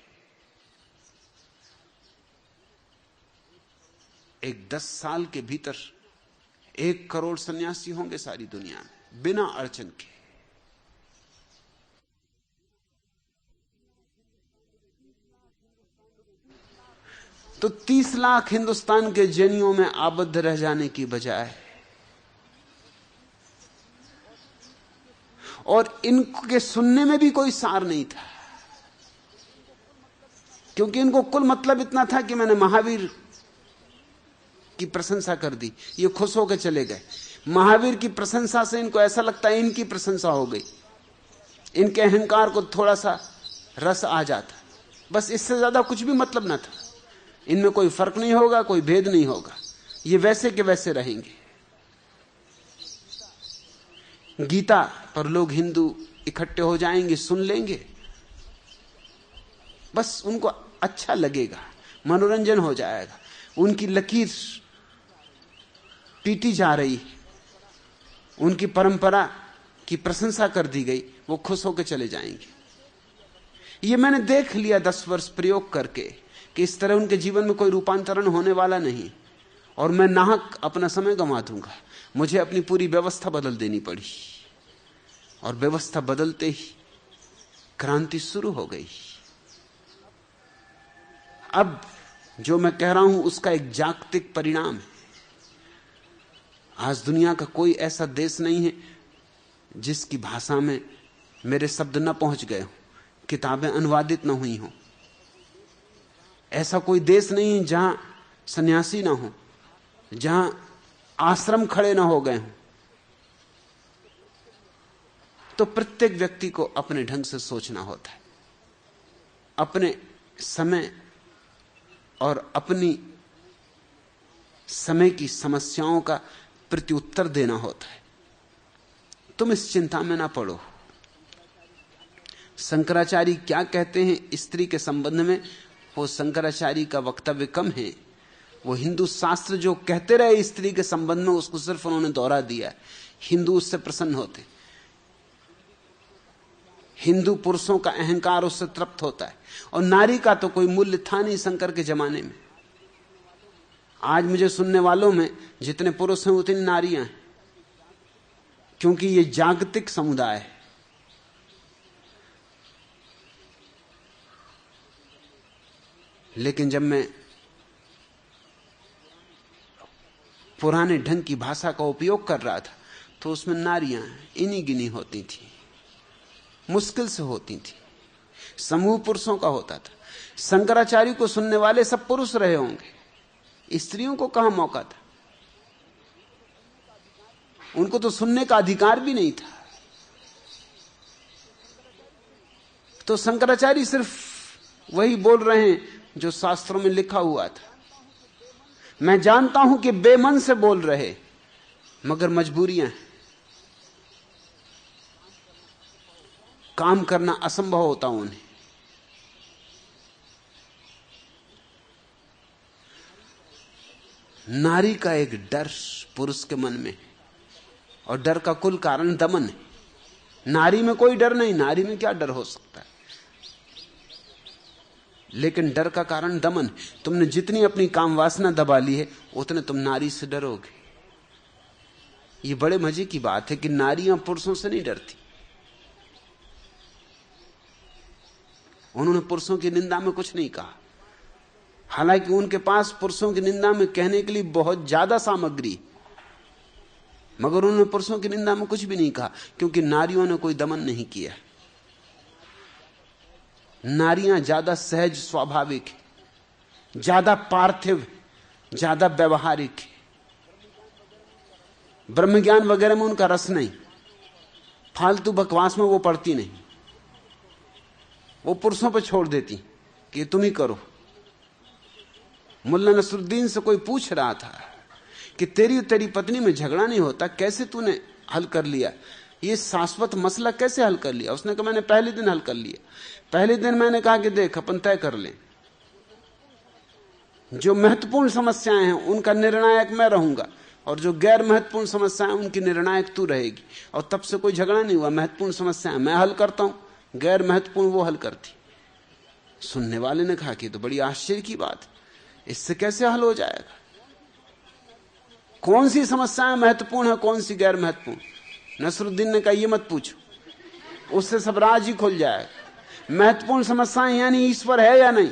S1: एक 10 साल के भीतर 1 करोड़ सन्यासी होंगे सारी दुनिया में, बिना अड़चन के। तो 30 लाख हिंदुस्तान के जैनियों में आबद्ध रह जाने की बजाय और इनके सुनने में भी कोई सार नहीं था, क्योंकि इनको कुल मतलब इतना था कि मैंने महावीर की प्रशंसा कर दी, ये खुश होकर चले गए। महावीर की प्रशंसा से इनको ऐसा लगता है इनकी प्रशंसा हो गई, इनके अहंकार को थोड़ा सा रस आ जाता, बस इससे ज्यादा कुछ भी मतलब ना था। इनमें कोई फर्क नहीं होगा, कोई भेद नहीं होगा, ये वैसे के वैसे रहेंगे। गीता पर लोग हिंदू इकट्ठे हो जाएंगे, सुन लेंगे, बस उनको अच्छा लगेगा, मनोरंजन हो जाएगा। उनकी लकीर पीटी जा रही, उनकी परंपरा की प्रशंसा कर दी गई, वो खुश होकर चले जाएंगे। ये मैंने देख लिया 10 वर्ष प्रयोग करके कि इस तरह उनके जीवन में कोई रूपांतरण होने वाला नहीं, और मैं नाहक अपना समय गंवा दूंगा। मुझे अपनी पूरी व्यवस्था बदल देनी पड़ी, और व्यवस्था बदलते ही क्रांति शुरू हो गई। अब जो मैं कह रहा हूं उसका एक जागतिक परिणाम है। आज दुनिया का कोई ऐसा देश नहीं है जिसकी भाषा में मेरे शब्द न पहुंच गए हों, किताबें अनुवादित न हुई हों। ऐसा कोई देश नहीं है जहां सन्यासी ना हो, जहां आश्रम खड़े ना हो गए हों। तो प्रत्येक व्यक्ति को अपने ढंग से सोचना होता है, अपने समय और अपनी समय की समस्याओं का प्रत्युत्तर देना होता है। तुम इस चिंता में ना पड़ो। शंकराचार्य क्या कहते हैं स्त्री के संबंध में, वो शंकराचार्य का वक्तव्य कम है। वो हिंदू शास्त्र जो कहते रहे स्त्री के संबंध में, उसको सिर्फ उन्होंने दोहरा दिया। हिंदू उससे प्रसन्न होते, हिंदू पुरुषों का अहंकार उससे तृप्त होता है, और नारी का तो कोई मूल्य था नहीं शंकर के जमाने में। आज मुझे सुनने वालों में जितने पुरुष हैं उतनी नारियां हैं, क्योंकि ये जागतिक समुदाय है। लेकिन जब मैं पुराने ढंग की भाषा का उपयोग कर रहा था तो उसमें नारियां इन्हीं गिनी होती थी, मुश्किल से होती थी, समूह पुरुषों का होता था। शंकराचार्य को सुनने वाले सब पुरुष रहे होंगे, स्त्रियों को कहां मौका था? उनको तो सुनने का अधिकार भी नहीं था। तो शंकराचार्य सिर्फ वही बोल रहे हैं जो शास्त्रों में लिखा हुआ था। मैं जानता हूं कि बेमन से बोल रहे, मगर मजबूरियां हैं, काम करना असंभव होता उन्हें। नारी का एक डर पुरुष के मन में, और डर का कुल कारण दमन है। नारी में कोई डर नहीं, नारी में क्या डर हो सकता है, लेकिन डर का कारण दमन। तुमने जितनी अपनी काम वासना दबा ली है, उतने तुम नारी से डरोगे। ये बड़े मजे की बात है कि नारियां पुरुषों से नहीं डरती। उन्होंने पुरुषों की निंदा में कुछ नहीं कहा, हालांकि उनके पास पुरुषों की निंदा में कहने के लिए बहुत ज्यादा सामग्री, मगर उन्होंने पुरुषों की निंदा में कुछ भी नहीं कहा, क्योंकि नारियों ने कोई दमन नहीं किया। नारियां ज्यादा सहज स्वाभाविक है, ज्यादा पार्थिव, ज्यादा व्यवहारिक है। ब्रह्मज्ञान वगैरह में उनका रस नहीं, फालतू बकवास में वो पड़ती नहीं, वो पुरुषों पर छोड़ देती कि तुम ही करो। मुल्ला नसरुद्दीन से कोई पूछ रहा था कि तेरी पत्नी में झगड़ा नहीं होता, कैसे तूने हल कर लिया, ये शाश्वत मसला कैसे हल कर लिया? उसने कहा मैंने पहले दिन हल कर लिया। पहले दिन मैंने कहा कि देख अपन तय कर लें, जो महत्वपूर्ण समस्याएं हैं उनका निर्णायक मैं रहूंगा, और जो गैर महत्वपूर्ण समस्याएं उनकी निर्णायक तू रहेगी। और तब से कोई झगड़ा नहीं हुआ। महत्वपूर्ण समस्याएं मैं हल करता हूं, गैर महत्वपूर्ण वो हल करती। सुनने वाले ने कहा कि तो बड़ी आश्चर्य की बात, इससे कैसे हल हो जाएगा? कौन सी समस्याएं महत्वपूर्ण है, कौन सी गैर महत्वपूर्ण? नसरुद्दीन ने कहा ये मत पूछो, उससे सब राज ही खुल जाएगा। महत्वपूर्ण समस्याएं यानी ईश्वर है या नहीं,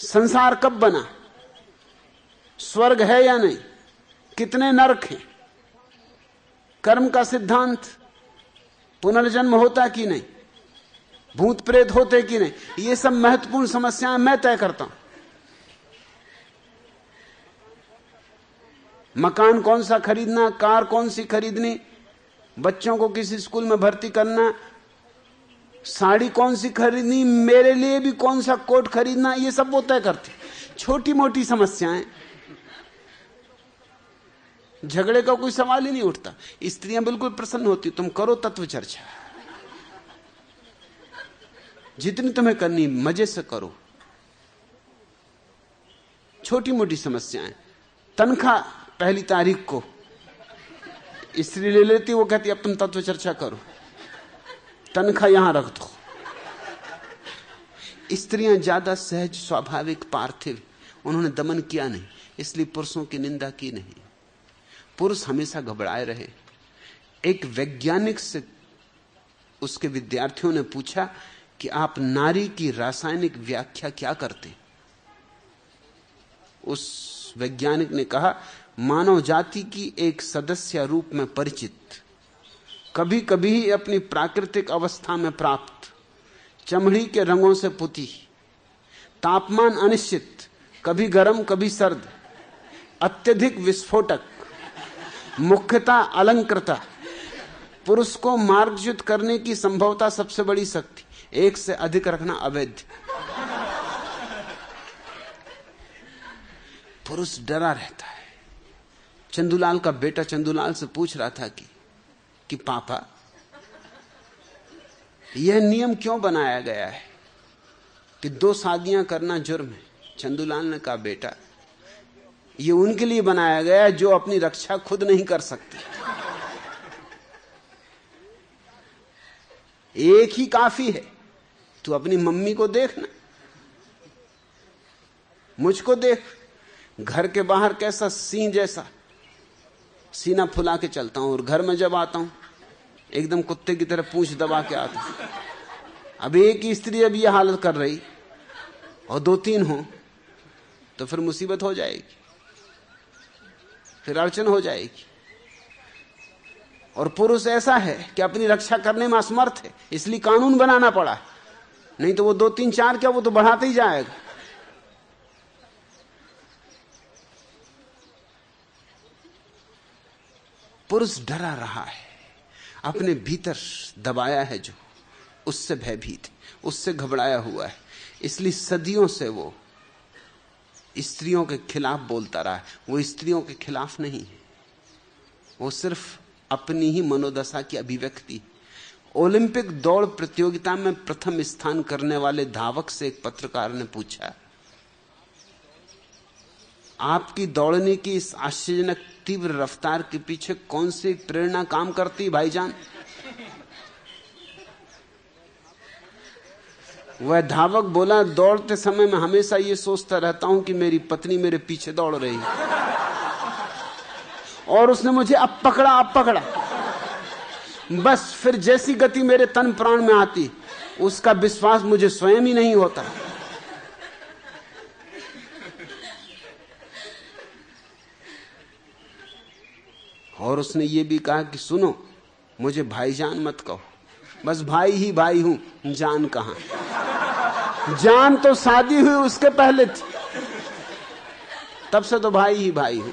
S2: संसार कब बना, स्वर्ग है या नहीं, कितने नरक हैं, कर्म का सिद्धांत, पुनर्जन्म होता कि नहीं, भूत प्रेत होते कि नहीं, ये सब महत्वपूर्ण समस्याएं मैं तय करता हूं। मकान कौन सा खरीदना, कार कौन सी खरीदनी, बच्चों को किस स्कूल में भर्ती करना, साड़ी कौन सी खरीदनी, मेरे लिए भी कौन सा कोट खरीदना, ये सब वो तय करती। छोटी मोटी समस्याएं, झगड़े का कोई सवाल ही नहीं उठता। स्त्रियां बिल्कुल प्रसन्न होती, तुम करो तत्व चर्चा, जितनी तुम्हें करनी मजे से करो। छोटी मोटी समस्याएं, तनख्वाह पहली तारीख को स्त्री ले लेती, वो कहती अब तुम तत्व चर्चा करो, तनख्वाह यहां रख दो। स्त्रियां ज्यादा सहज, स्वाभाविक, पार्थिव, उन्होंने दमन किया नहीं, इसलिए पुरुषों की निंदा की नहीं। पुरुष हमेशा घबराए रहे। एक वैज्ञानिक से उसके विद्यार्थियों ने पूछा कि आप नारी की रासायनिक व्याख्या क्या करते? उस वैज्ञानिक ने कहा, मानव जाति की एक सदस्य रूप में परिचित, कभी कभी अपनी प्राकृतिक अवस्था में प्राप्त, चमड़ी के रंगों से पुती, तापमान अनिश्चित, कभी गर्म कभी सर्द, अत्यधिक विस्फोटक, मुख्यतः अलंकृता, पुरुष को मार्गच्युत करने की संभवता सबसे बड़ी शक्ति, एक से अधिक रखना अवैध। पुरुष डरा रहता है। चंदूलाल का बेटा चंदूलाल से पूछ रहा था कि पापा, यह नियम क्यों बनाया गया है कि 2 शादियां करना जुर्म है? चंदूलाल ने कहा, बेटा, यह उनके लिए बनाया गया है जो अपनी रक्षा खुद नहीं कर सकते। एक ही काफी है। तू अपनी मम्मी को देखना, मुझको देख, घर के बाहर कैसा सिंह जैसा सीना फुला के चलता हूं, और घर में जब आता हूं एकदम कुत्ते की तरह पूंछ दबा के आता हूं। अब एक ही स्त्री अब यह हालत कर रही और 2-3 हो तो फिर मुसीबत हो जाएगी, फिर अड़चन हो जाएगी। और पुरुष ऐसा है कि अपनी रक्षा करने में असमर्थ है, इसलिए कानून बनाना पड़ा, नहीं तो वो 2-3-4 क्या, वो तो बढ़ाते ही जाएगा। पुरुष डरा रहा है, अपने भीतर दबाया है, जो उससे भयभीत, उससे घबराया हुआ है, इसलिए सदियों से वो स्त्रियों के खिलाफ बोलता रहा है। वो स्त्रियों के खिलाफ नहीं है, वो सिर्फ अपनी ही मनोदशा की अभिव्यक्ति। ओलंपिक दौड़ प्रतियोगिता में प्रथम स्थान करने वाले धावक से एक पत्रकार ने पूछा, आपकी दौड़ने की इस आश्चर्यजनक तीव्र रफ्तार के पीछे कौन सी प्रेरणा काम करती भाईजान? वह धावक बोला, दौड़ते समय मैं हमेशा यह सोचता रहता हूं कि मेरी पत्नी मेरे पीछे दौड़ रही है और उसने मुझे अब पकड़ा। बस फिर जैसी गति मेरे तन प्राण में आती, उसका विश्वास मुझे स्वयं ही नहीं होता। और उसने ये भी कहा कि सुनो, मुझे भाईजान मत कहो, बस भाई ही भाई हूं, जान कहां? जान तो शादी हुई उसके पहले थी, तब से तो भाई ही भाई हूं।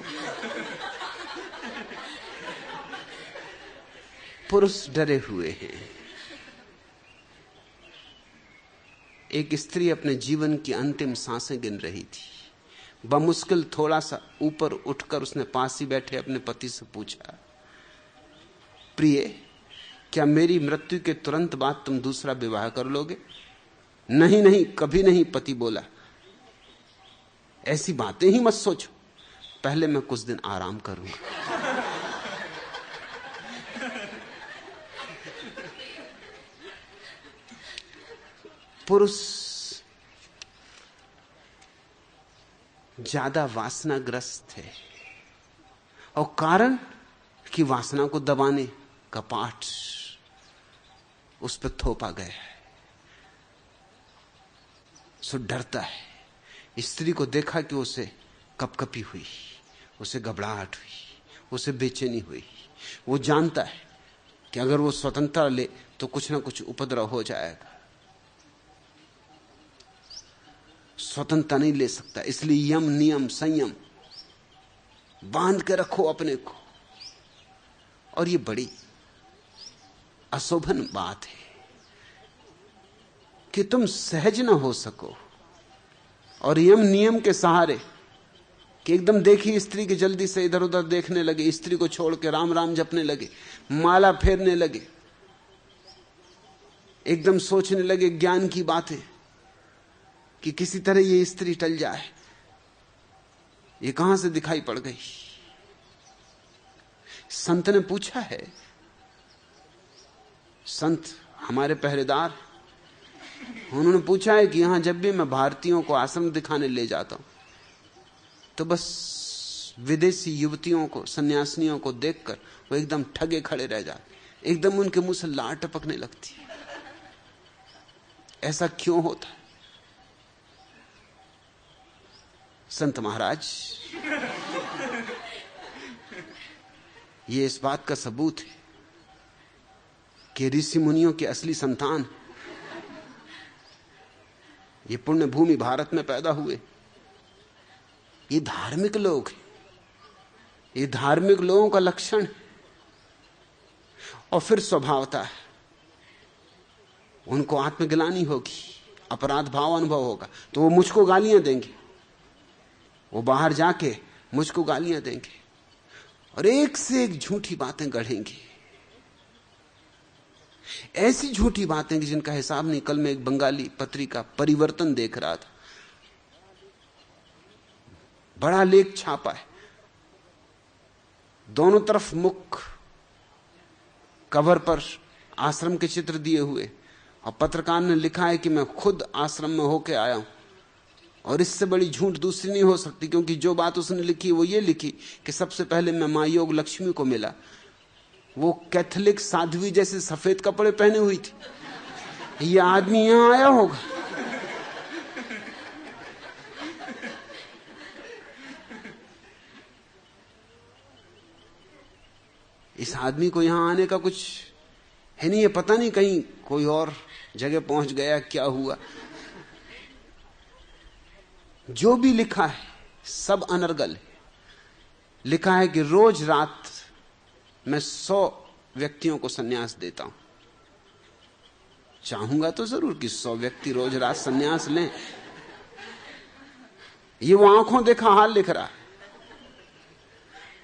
S2: पुरुष डरे हुए हैं। एक स्त्री अपने जीवन की अंतिम सांसें गिन रही थी। बमुश्किल थोड़ा सा ऊपर उठकर उसने पास ही बैठे अपने पति से पूछा, प्रिय, क्या मेरी मृत्यु के तुरंत बाद तुम दूसरा विवाह कर लोगे? नहीं नहीं, कभी नहीं, पति बोला। ऐसी बातें ही मत सोचो, पहले मैं कुछ दिन आराम करूंगा। पुरुष ज्यादा वासनाग्रस्त है, और कारण कि वासना को दबाने का पाठ उस पर थोपा गया है, सो डरता है। स्त्री को देखा कि उसे कपकपी हुई, उसे घबराहट हुई, उसे बेचैनी हुई। वो जानता है कि अगर वो स्वतंत्रता ले तो कुछ ना कुछ उपद्रव हो जाएगा, स्वतंत्रता नहीं ले सकता। इसलिए यम नियम संयम बांध के रखो अपने को। और ये बड़ी अशोभन बात है कि तुम सहज ना हो सको और यम नियम के सहारे कि एकदम देखी स्त्री के जल्दी से इधर उधर देखने लगे, स्त्री को छोड़ के राम राम जपने लगे, माला फेरने लगे, एकदम सोचने लगे ज्ञान की बातें कि किसी तरह ये स्त्री टल जाए। ये कहां से दिखाई पड़ गई? संत ने पूछा है, संत हमारे पहरेदार, उन्होंने पूछा है कि यहां जब भी मैं भारतीयों को आश्रम दिखाने ले जाता हूं तो बस विदेशी युवतियों को, सन्यासिनियों को देखकर वो एकदम ठगे खड़े रह जाते, एकदम उनके मुंह से लार टपकने लगती। ऐसा क्यों होता है? संत महाराज, ये इस बात का सबूत है कि ऋषि मुनियों की असली संतान ये पुण्य भूमि भारत में पैदा हुए। ये धार्मिक लोग हैं, ये धार्मिक लोगों का लक्षण है। और फिर स्वभावता है उनको आत्मग्लानि होगी, अपराध भाव अनुभव होगा, तो वो मुझको गालियां देंगे, वो बाहर जाके मुझको गालियां देंगे और एक से एक झूठी बातें गढ़ेंगे, ऐसी झूठी बातें कि जिनका हिसाब नहीं। कल मैं एक बंगाली पत्रिका परिवर्तन देख रहा था, बड़ा लेख छापा है, दोनों तरफ मुख, कवर पर आश्रम के चित्र दिए हुए, और पत्रकार ने लिखा है कि मैं खुद आश्रम में होके आया हूं। और इससे बड़ी झूठ दूसरी नहीं हो सकती, क्योंकि जो बात उसने लिखी वो ये लिखी कि सबसे पहले मैं मां योग लक्ष्मी को मिला, वो कैथोलिक साध्वी जैसे सफेद कपड़े पहने हुई थी। ये आदमी यहां आया होगा, इस आदमी को यहां आने का कुछ है नहीं, ये पता नहीं कहीं कोई और जगह पहुंच गया, क्या हुआ। जो भी लिखा है सब अनर्गल है। लिखा है कि रोज रात मैं 100 व्यक्तियों को सन्यास देता हूं। चाहूंगा तो जरूर कि 100 व्यक्ति रोज रात सन्यास लें। ये वो आंखों देखा हाल लिख रहा है।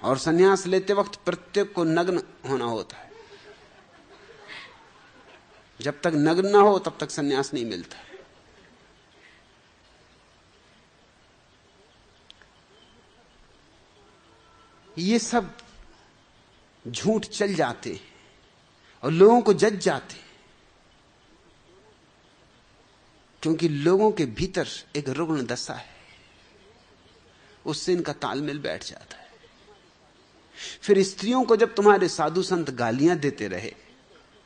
S2: और सन्यास लेते वक्त प्रत्येक को नग्न होना होता है। जब तक नग्न ना हो तब तक सन्यास नहीं मिलता। ये सब झूठ चल जाते और लोगों को जज जाते, क्योंकि लोगों के भीतर एक रुग्ण दशा है, उससे इनका तालमेल बैठ जाता है। फिर स्त्रियों को जब तुम्हारे साधु संत गालियां देते रहे,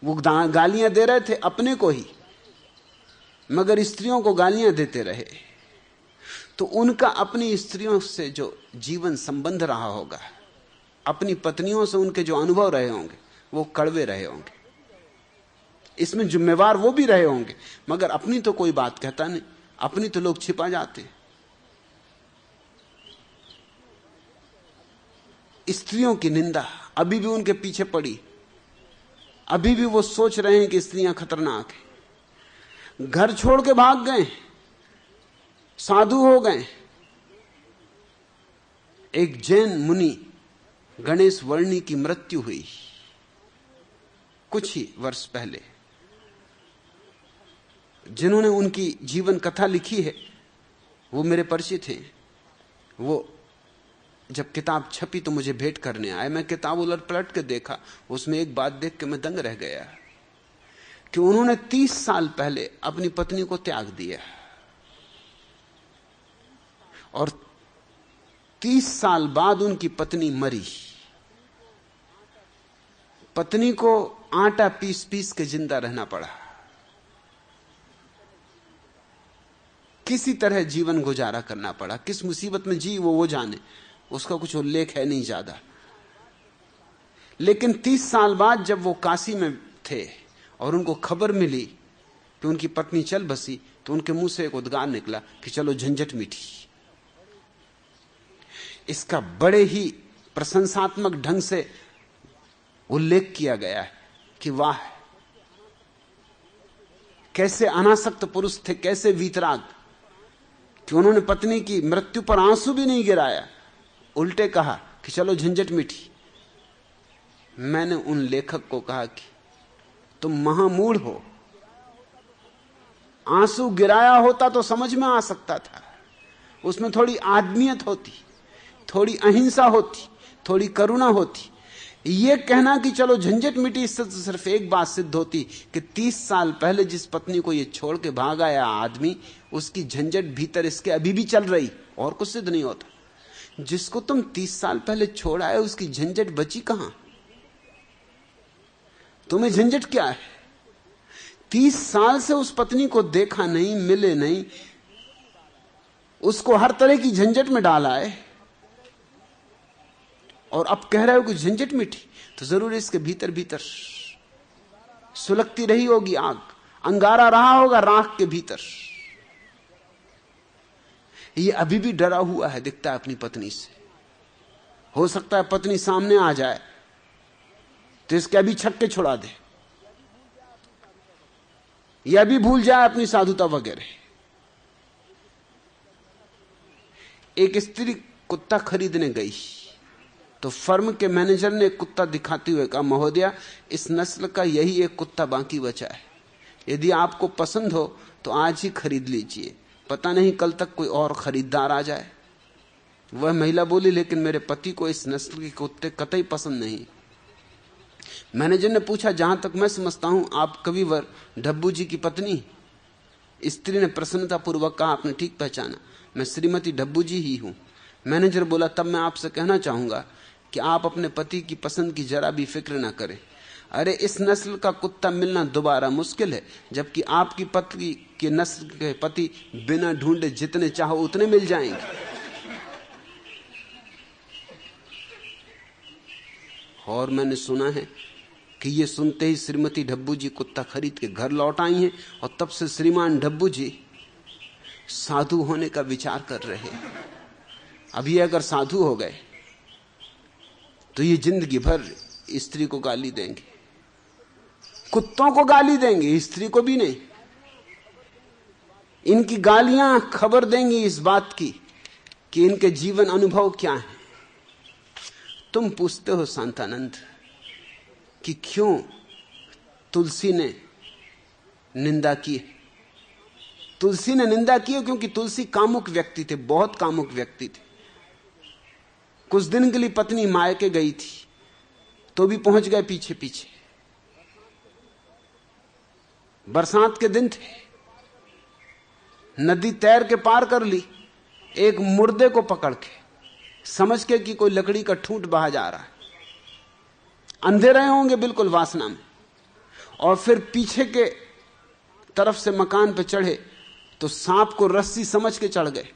S2: वो गालियां दे रहे थे अपने को ही, मगर स्त्रियों को गालियां देते रहे, तो उनका अपनी स्त्रियों से जो जीवन संबंध रहा होगा, अपनी पत्नियों से उनके जो अनुभव रहे होंगे, वो कड़वे रहे होंगे। इसमें जिम्मेवार वो भी रहे होंगे, मगर अपनी तो कोई बात कहता नहीं, अपनी तो लोग छिपा जाते। स्त्रियों की निंदा अभी भी उनके पीछे पड़ी, अभी भी वो सोच रहे हैं कि स्त्रियां खतरनाक हैं। घर छोड़ के भाग गए, साधु हो गए। एक जैन मुनि गणेश वर्णी की मृत्यु हुई कुछ ही वर्ष पहले। जिन्होंने उनकी जीवन कथा लिखी है वो मेरे परिचित हैं। वो जब किताब छपी तो मुझे भेंट करने आए। मैं किताब उलट पलट के देखा, उसमें एक बात देख के मैं दंग रह गया कि उन्होंने 30 साल पहले अपनी पत्नी को त्याग दिया और 30 साल बाद उनकी पत्नी मरी। पत्नी को आटा पीस पीस के जिंदा रहना पड़ा। किसी तरह जीवन गुजारा करना पड़ा। किस मुसीबत में जी वो जाने, उसका कुछ उल्लेख है नहीं ज्यादा। लेकिन 30 साल बाद जब वो काशी में थे और उनको खबर मिली कि उनकी पत्नी चल बसी, तो उनके मुंह से एक उद्गार निकला कि चलो झंझट मिटी। इसका बड़े ही प्रशंसात्मक ढंग से उल्लेख किया गया है कि वाह, कैसे अनासक्त पुरुष थे, कैसे वीतराग, कि उन्होंने पत्नी की मृत्यु पर आंसू भी नहीं गिराया, उल्टे कहा कि चलो झंझट मिटी। मैंने उन लेखक को कहा कि तुम महामूढ़ हो, आंसू गिराया होता तो समझ में आ सकता था, उसमें थोड़ी आदमियत होती, थोड़ी अहिंसा होती, थोड़ी करुणा होती। यह कहना कि चलो झंझट मिटी, इससे तो सिर्फ एक बात सिद्ध होती कि 30 साल पहले जिस पत्नी को यह छोड़ के भाग आया आदमी, उसकी झंझट भीतर इसके अभी भी चल रही, और कुछ सिद्ध नहीं होता। जिसको तुम 30 साल पहले छोड़ आए उसकी झंझट बची कहां? तुम्हें झंझट क्या है? 30 साल से उस पत्नी को देखा नहीं, मिले नहीं, उसको हर तरह की झंझट में डाला है, और अब कह रहे हो कि झंझट मिटी। तो जरूर इसके भीतर भीतर सुलगती रही होगी आग, अंगारा रहा होगा राख के भीतर। ये अभी भी डरा हुआ है, दिखता है अपनी पत्नी से। हो सकता है पत्नी सामने आ जाए तो इसके अभी छक्के छुड़ा दे, या भी भूल जाए अपनी साधुता वगैरह। एक स्त्री कुत्ता खरीदने गई तो फर्म के मैनेजर ने कुत्ता दिखाते हुए कहा, महोदया, इस नस्ल का यही एक कुत्ता बाकी बचा है, यदि आपको पसंद हो तो आज ही खरीद लीजिए, पता नहीं कल तक कोई और खरीदार आ जाए। वह महिला बोली, लेकिन मेरे पति को इस नस्ल के कुत्ते कतई पसंद नहीं। मैनेजर ने पूछा, जहां तक मैं समझता हूं आप कविवर डब्बू जी की पत्नी? स्त्री ने प्रसन्नतापूर्वक कहा, आपने ठीक पहचाना, मैं श्रीमती डब्बू जी ही हूं। मैनेजर बोला, तब मैं आपसे कहना चाहूंगा कि आप अपने पति की पसंद की जरा भी फिक्र ना करें। अरे इस नस्ल का कुत्ता मिलना दोबारा मुश्किल है, जबकि आपकी पत्नी के नस्ल के पति बिना ढूंढे जितने चाहो उतने मिल जाएंगे। और मैंने सुना है कि ये सुनते ही श्रीमती डब्बू जी कुत्ता खरीद के घर लौट आई हैं, और तब से श्रीमान डब्बू जी साधु होने का विचार कर रहे हैं। अभी अगर साधु हो गए तो ये जिंदगी भर स्त्री को गाली देंगे, कुत्तों को गाली देंगे, स्त्री को भी नहीं। इनकी गालियां खबर देंगी इस बात की कि इनके जीवन अनुभव क्या है। तुम पूछते हो शांतानंद कि क्यों तुलसी ने निंदा की? तुलसी ने निंदा की क्योंकि तुलसी कामुक व्यक्ति थे, बहुत कामुक व्यक्ति थे। कुछ दिन के लिए पत्नी मायके गई थी तो भी पहुंच गए पीछे पीछे। बरसात के दिन थे, नदी तैर के पार कर ली, एक मुर्दे को पकड़ के, समझ के कि कोई लकड़ी का ठूंठ बहा जा रहा है, अंधे रहे होंगे बिल्कुल वासना में, और फिर पीछे के तरफ से मकान पे चढ़े तो सांप को रस्सी समझ के चढ़ गए।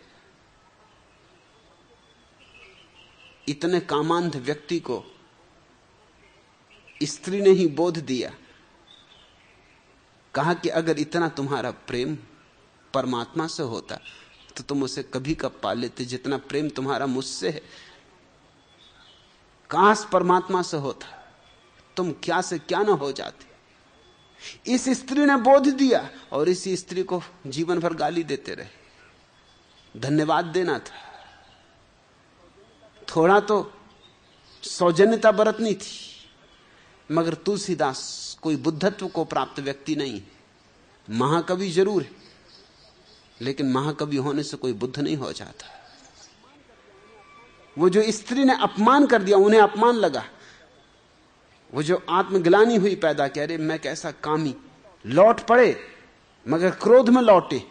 S2: इतने कामांध व्यक्ति को स्त्री ने ही बोध दिया, कहा कि अगर इतना तुम्हारा प्रेम परमात्मा से होता तो तुम उसे कभी कब पा लेते, जितना प्रेम तुम्हारा मुझसे है। काश परमात्मा से होता, तुम क्या से क्या ना हो जाते। इस स्त्री ने बोध दिया और इसी स्त्री को जीवन भर गाली देते रहे। धन्यवाद देना था, थोड़ा तो सौजन्यता बरतनी थी। मगर तुलसीदास कोई बुद्धत्व को प्राप्त व्यक्ति नहीं, महाकवि जरूर है, लेकिन महाकवि होने से कोई बुद्ध नहीं हो जाता। वो जो स्त्री ने अपमान कर दिया, उन्हें अपमान लगा, वो जो आत्मग्लानि हुई पैदा, कह रहे मैं कैसा कामी, लौट पड़े मगर क्रोध में लौटे,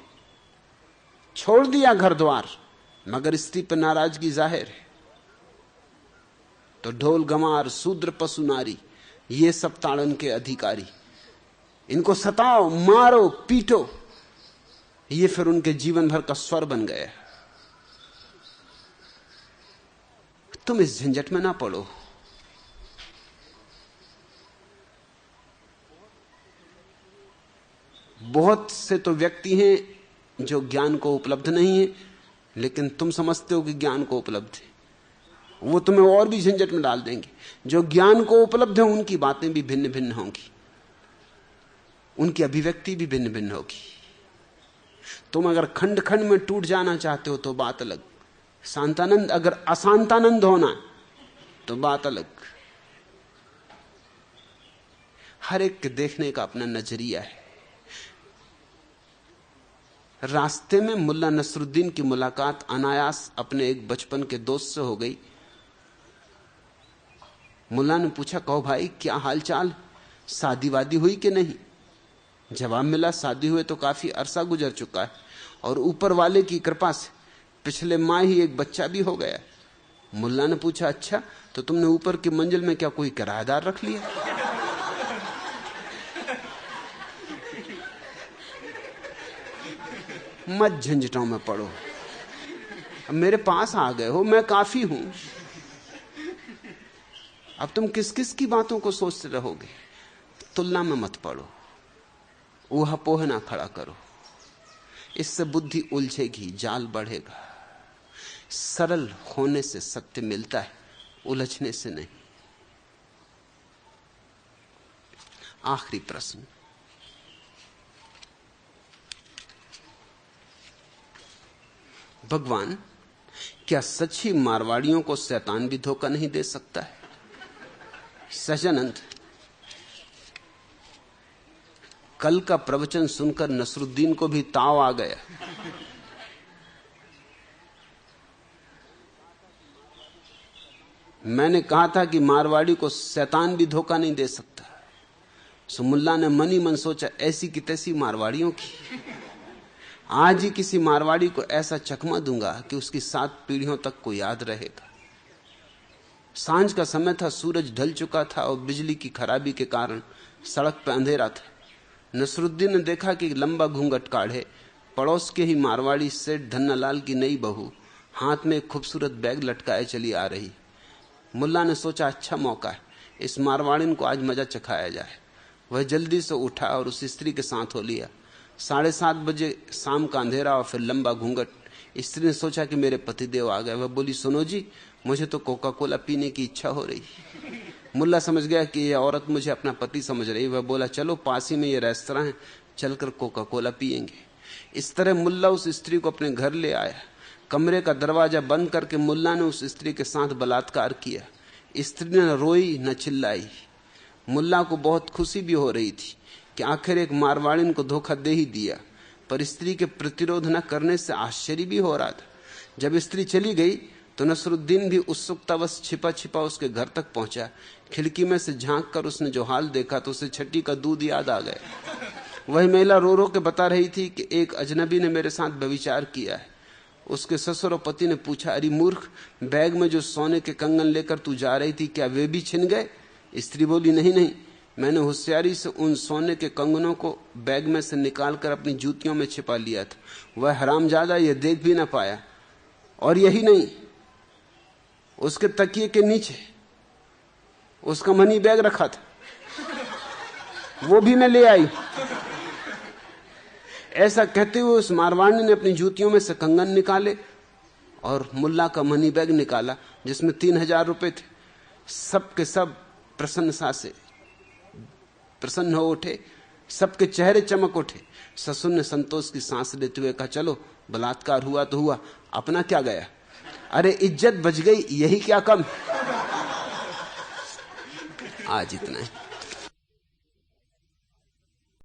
S2: छोड़ दिया घर द्वार मगर स्त्री पर नाराजगी जाहिर है। तो ढोल गंवार शूद्र पशु नारी ये सब ताड़न के अधिकारी, इनको सताओ, मारो, पीटो, ये फिर उनके जीवन भर का स्वर बन गया। तुम इस झंझट में ना पड़ो। बहुत से तो व्यक्ति हैं जो ज्ञान को उपलब्ध नहीं है, लेकिन तुम समझते हो कि ज्ञान को उपलब्ध है। वो तुम्हें और भी झंझट में डाल देंगे। जो ज्ञान को उपलब्ध है उनकी बातें भी भिन्न भिन्न होंगी, उनकी अभिव्यक्ति भी भिन्न भिन्न होगी। तुम अगर खंड खंड में टूट जाना चाहते हो तो बात अलग। शांतानंद अगर अशांतानंद होना है तो बात अलग। हर एक के देखने का अपना नजरिया है। रास्ते में मुल्ला नसरुद्दीन की मुलाकात अनायास अपने एक बचपन के दोस्त से हो गई। मुल्ला ने पूछा, कहो भाई क्या हालचाल, शादी वादी हुई कि नहीं? जवाब मिला, शादी हुए तो काफी अरसा गुजर चुका है और ऊपर वाले की कृपा से पिछले माह ही एक बच्चा भी हो गया। मुल्ला ने पूछा, अच्छा तो तुमने ऊपर की मंजिल में क्या कोई किराएदार रख लिया? मत झंझटों में पड़ो, अब मेरे पास आ गए हो, मैं काफी हूं। अब तुम किस किस की बातों को सोचते रहोगे? तुलना में मत पड़ो, ऊहा पोह ना खड़ा करो, इससे बुद्धि उलझेगी, जाल बढ़ेगा। सरल होने से सत्य मिलता है, उलझने से नहीं। आखिरी प्रश्न, भगवान क्या सच ही मारवाड़ियों को शैतान भी धोखा नहीं दे सकता है? सजानंद, कल का प्रवचन सुनकर नसरुद्दीन को भी ताव आ गया। मैंने कहा था कि मारवाड़ी को शैतान भी धोखा नहीं दे सकता। सो मुल्ला ने मन ही मन सोचा, ऐसी की तैसी मारवाड़ियों की। आज ही किसी मारवाड़ी को ऐसा चकमा दूंगा कि उसकी 7 पीढ़ियों तक को याद रहेगा। सांझ का समय था, सूरज ढल चुका था और बिजली की खराबी के कारण सड़क पर अंधेरा था। नसरुद्दीन ने देखा कि लंबा घूंघट काढ़े पड़ोस के ही मारवाड़ी सेठ धन्नालाल की नई बहू हाथ में एक खूबसूरत बैग लटकाए चली आ रही। मुल्ला ने सोचा, अच्छा मौका है, इस मारवाड़िन को आज मजा चखाया जाए। वह जल्दी से उठा और उस स्त्री के साथ हो लिया। 7:30 बजे शाम का अंधेरा और फिर लंबा घूंघट। स्त्री ने सोचा कि मेरे पतिदेव आ गए। वह बोली, सुनो जी, मुझे तो कोका कोला पीने की इच्छा हो रही। मुल्ला समझ गया कि यह औरत मुझे अपना पति समझ रही। वह बोला, चलो पास ही में ये रेस्तरां है, चलकर कोका कोला पियेंगे। इस तरह मुल्ला उस स्त्री को अपने घर ले आया। कमरे का दरवाजा बंद करके मुल्ला ने उस स्त्री के साथ बलात्कार किया। स्त्री न रोई न चिल्लाई। मुल्ला को बहुत खुशी भी हो रही थी कि आखिर एक मारवाड़िन को धोखा दे ही दिया, पर स्त्री के प्रतिरोध न करने से आश्चर्य भी हो रहा था। जब स्त्री चली गई तो नसरुद्दीन भी उत्सुकतावश छिपा छिपा उसके घर तक पहुंचा। खिड़की में से झांक कर उसने जो हाल देखा तो उसे छठी का दूध याद आ गया। वही महिला रो रो के बता रही थी कि एक अजनबी ने मेरे साथ व्यभिचार किया है। उसके ससुर और पति ने पूछा, अरे मूर्ख, बैग में जो सोने के कंगन लेकर तू जा रही थी, क्या वे भी छिन गए? स्त्री बोली, नहीं नहीं, मैंने होशियारी से उन सोने के कंगनों को बैग में से निकालकर अपनी जूतियों में छिपा लिया था। वह हरामजादा यह देख भी ना पाया। और यही नहीं, उसके तकिए के नीचे उसका मनी बैग रखा था, वो भी मैं ले आई। ऐसा कहते हुए उस मारवाड़ी ने अपनी जूतियों में से कंगन निकाले और मुल्ला का मनी बैग निकाला जिसमें 3000 रुपए थे। सब के सब प्रसन्नता से प्रसन्न हो उठे, सबके चेहरे चमक उठे। ससुर ने संतोष की सांस लेते हुए कहा, चलो बलात्कार हुआ तो हुआ, अपना क्या गया, अरे इज्जत बच गई, यही क्या कम। आज इतना है।